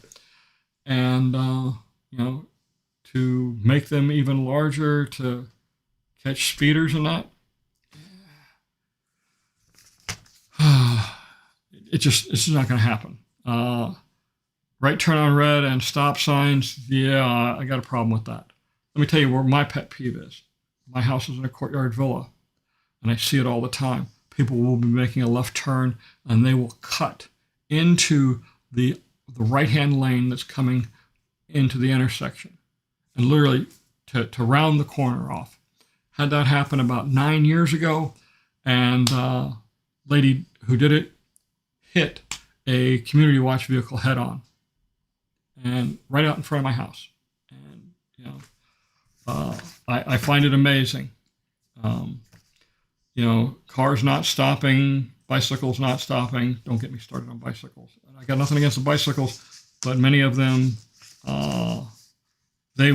And, to make them even larger, to catch speeders and that, it's just not going to happen. Right turn on red and stop signs, I got a problem with that. Let me tell you where my pet peeve is. My house is in a courtyard villa, and I see it all the time. People will be making a left turn, and they will cut into the right-hand lane that's coming into the intersection, and literally to round the corner off. Had that happen about 9 years ago, and lady who did it hit a community watch vehicle head on, and right out in front of my house. And I find it amazing. Cars not stopping, bicycles not stopping. Don't get me started on bicycles. And I got nothing against the bicycles, but many of them, they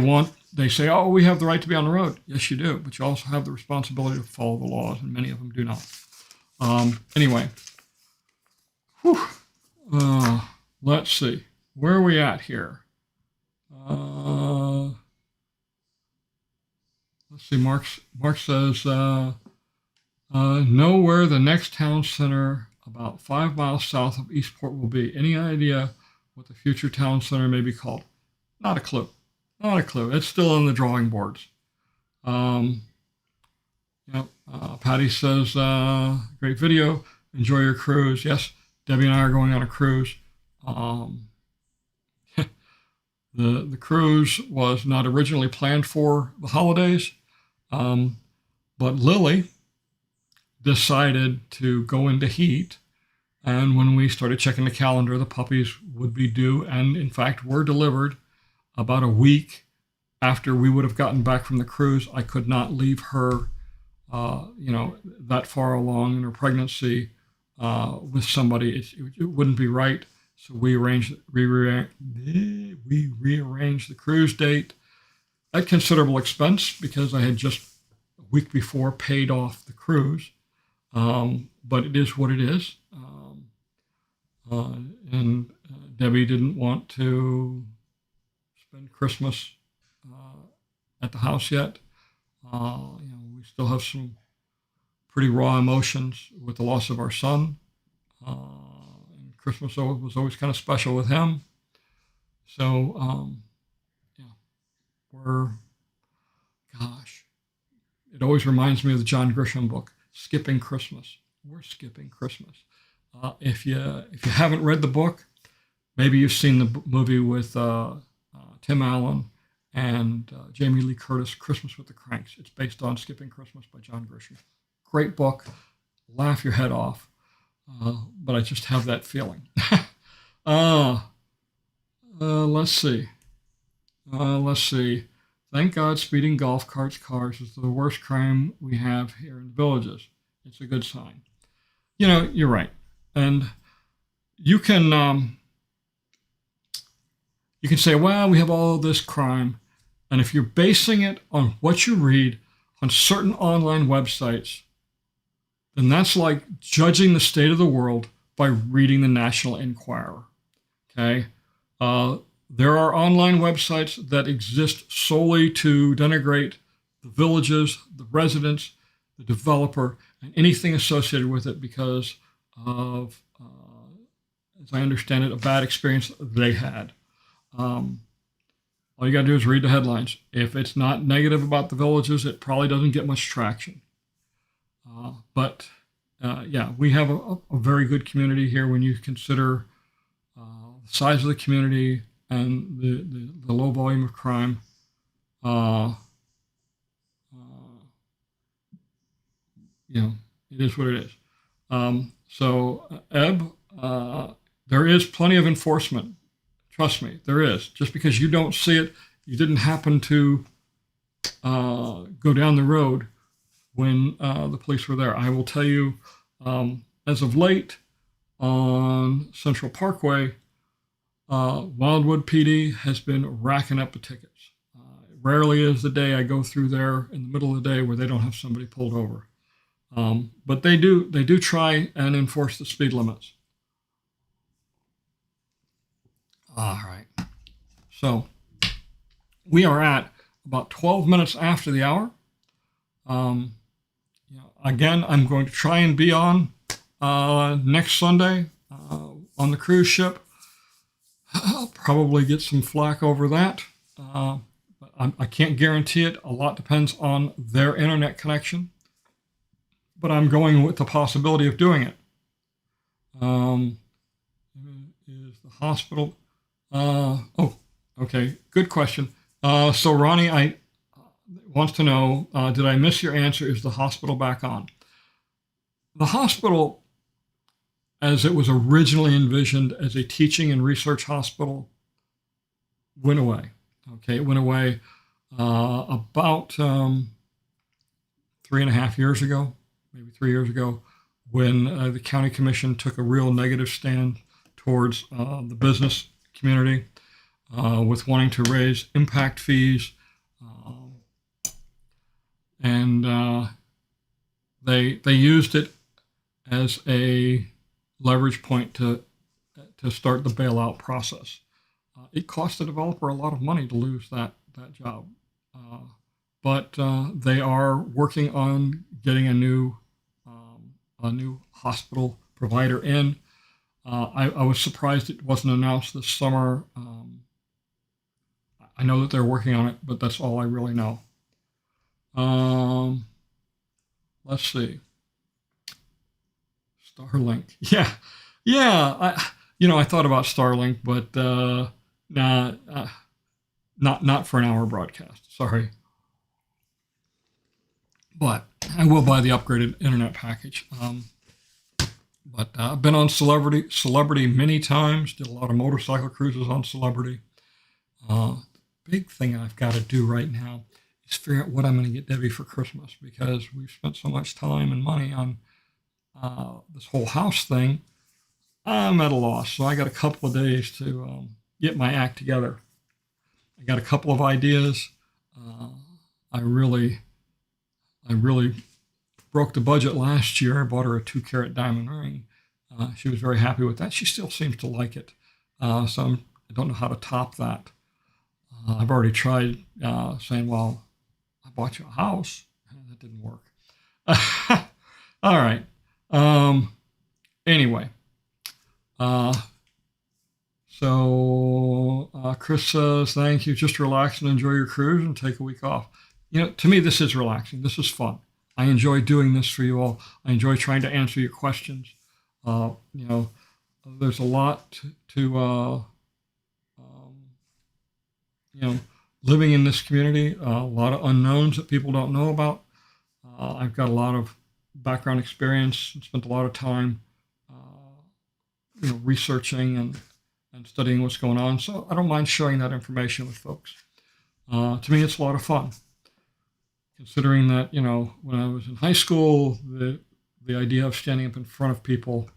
say, oh, we have the right to be on the road. Yes, you do, but you also have the responsibility to follow the laws, and many of them do not. Anyway, let's see. Where are we at here? Let's see. Mark says, know where the next town center about 5 miles south of Eastport will be. Any idea what the future town center may be called? Not a clue. Not a clue. It's still on the drawing boards. Patty says, great video. Enjoy your cruise. Yes, Debbie and I are going on a cruise. The cruise was not originally planned for the holidays, but Lily decided to go into heat. And when we started checking the calendar, the puppies would be due, and in fact were delivered about a week after we would have gotten back from the cruise. I could not leave her, that far along in her pregnancy with somebody. It wouldn't be right. So we rearranged the cruise date at considerable expense because I had just a week before paid off the cruise. But it is what it is. And Debbie didn't want to spend Christmas at the house yet. We still have some pretty raw emotions with the loss of our son. And Christmas was always kind of special with him. So, it always reminds me of the John Grisham book, Skipping Christmas. We're skipping Christmas. If you haven't read the book, maybe you've seen the movie with Tim Allen and Jamie Lee Curtis, Christmas with the Cranks. It's based on Skipping Christmas by John Grisham. Great book. Laugh your head off. But I just have that feeling. Let's see. Thank God speeding golf carts, cars is the worst crime we have here in the villages. It's a good sign. You're right. And you can say, well, we have all this crime. And if you're basing it on what you read on certain online websites, then that's like judging the state of the world by reading the National Enquirer. Okay? There are online websites that exist solely to denigrate the villages, the residents, the developer, and anything associated with it because of, as I understand it, a bad experience they had. All you got to do is read the headlines. If it's not negative about the villages, it probably doesn't get much traction. But we have a very good community here when you consider the size of the community and the low volume of crime. It is what it is. Ebb, there is plenty of enforcement. Trust me, there is. Just because you don't see it, you didn't happen to go down the road when the police were there. I will tell you, as of late on Central Parkway, Wildwood PD has been racking up the tickets. Rarely is the day I go through there in the middle of the day where they don't have somebody pulled over. But they do try and enforce the speed limits. All right. So we are at about 12 minutes after the hour. Again, I'm going to try and be on next Sunday on the cruise ship. I'll probably get some flack over that. But I can't guarantee it. A lot depends on their internet connection. But I'm going with the possibility of doing it. Is the hospital... okay. Good question. So Ronnie wants to know, did I miss your answer? Is the hospital back on? The hospital, as it was originally envisioned as a teaching and research hospital, went away. Okay, it went away about 3.5 years ago, maybe 3 years ago, when the county commission took a real negative stand towards the business community with wanting to raise impact fees. And they used it as a leverage point to start the bailout process. It cost the developer a lot of money to lose that job. But they are working on getting a new hospital provider in. I was surprised it wasn't announced this summer. I know that they're working on it, but that's all I really know. Let's see. Starlink. Yeah. I thought about Starlink, but not for an hour broadcast. Sorry. But I will buy the upgraded internet package. But I've been on Celebrity many times. Did a lot of motorcycle cruises on Celebrity. The big thing I've got to do right now is figure out what I'm going to get Debbie for Christmas, because we've spent so much time and money on this whole house thing. I'm at a loss, so I got a couple of days to get my act together. I got a couple of ideas. I really broke the budget last year. I bought her a 2-carat diamond ring. She was very happy with that. She still seems to like it. So I don't know how to top that. I've already tried saying, well, I bought you a house. That didn't work. All right. Anyway. So Chris says, thank you. Just relax and enjoy your cruise and take a week off. To me, this is relaxing. This is fun. I enjoy doing this for you all. I enjoy trying to answer your questions. You know, there's a lot to you know, living in this community, a lot of unknowns that people don't know about. I've got a lot of background experience and spent a lot of time, you know, researching and studying what's going on. So I don't mind sharing that information with folks. To me, it's a lot of fun. Considering that, you know, when I was in high school, the idea of standing up in front of people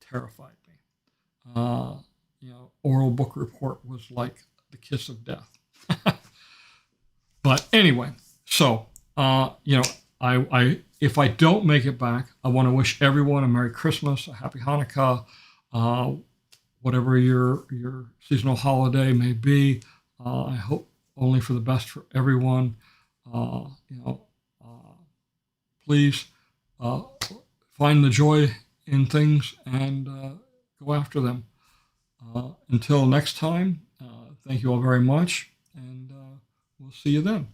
terrified me. You know, oral book report was like the kiss of death. But anyway, so you know, I if I don't make it back, I want to wish everyone a Merry Christmas, a Happy Hanukkah, whatever your seasonal holiday may be. I hope only for the best for everyone. You know, please find the joy in things and go after them. Until next time, thank you all very much, and we'll see you then.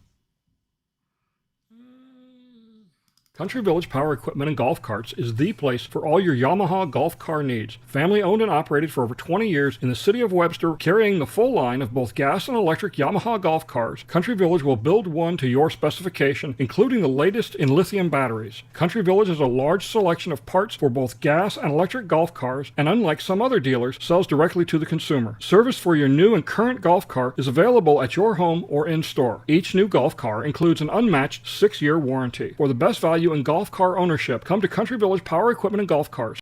Country Village Power Equipment and Golf Carts is the place for all your Yamaha golf car needs. Family owned and operated for over 20 years in the city of Webster, carrying the full line of both gas and electric Yamaha golf cars. Country Village will build one to your specification, including the latest in lithium batteries. Country Village has a large selection of parts for both gas and electric golf cars, and unlike some other dealers, sells directly to the consumer. Service for your new and current golf car is available at your home or in-store. Each new golf car includes an unmatched 6-year warranty. For the best value in golf car ownership, come to Country Village Power Equipment and Golf Cars.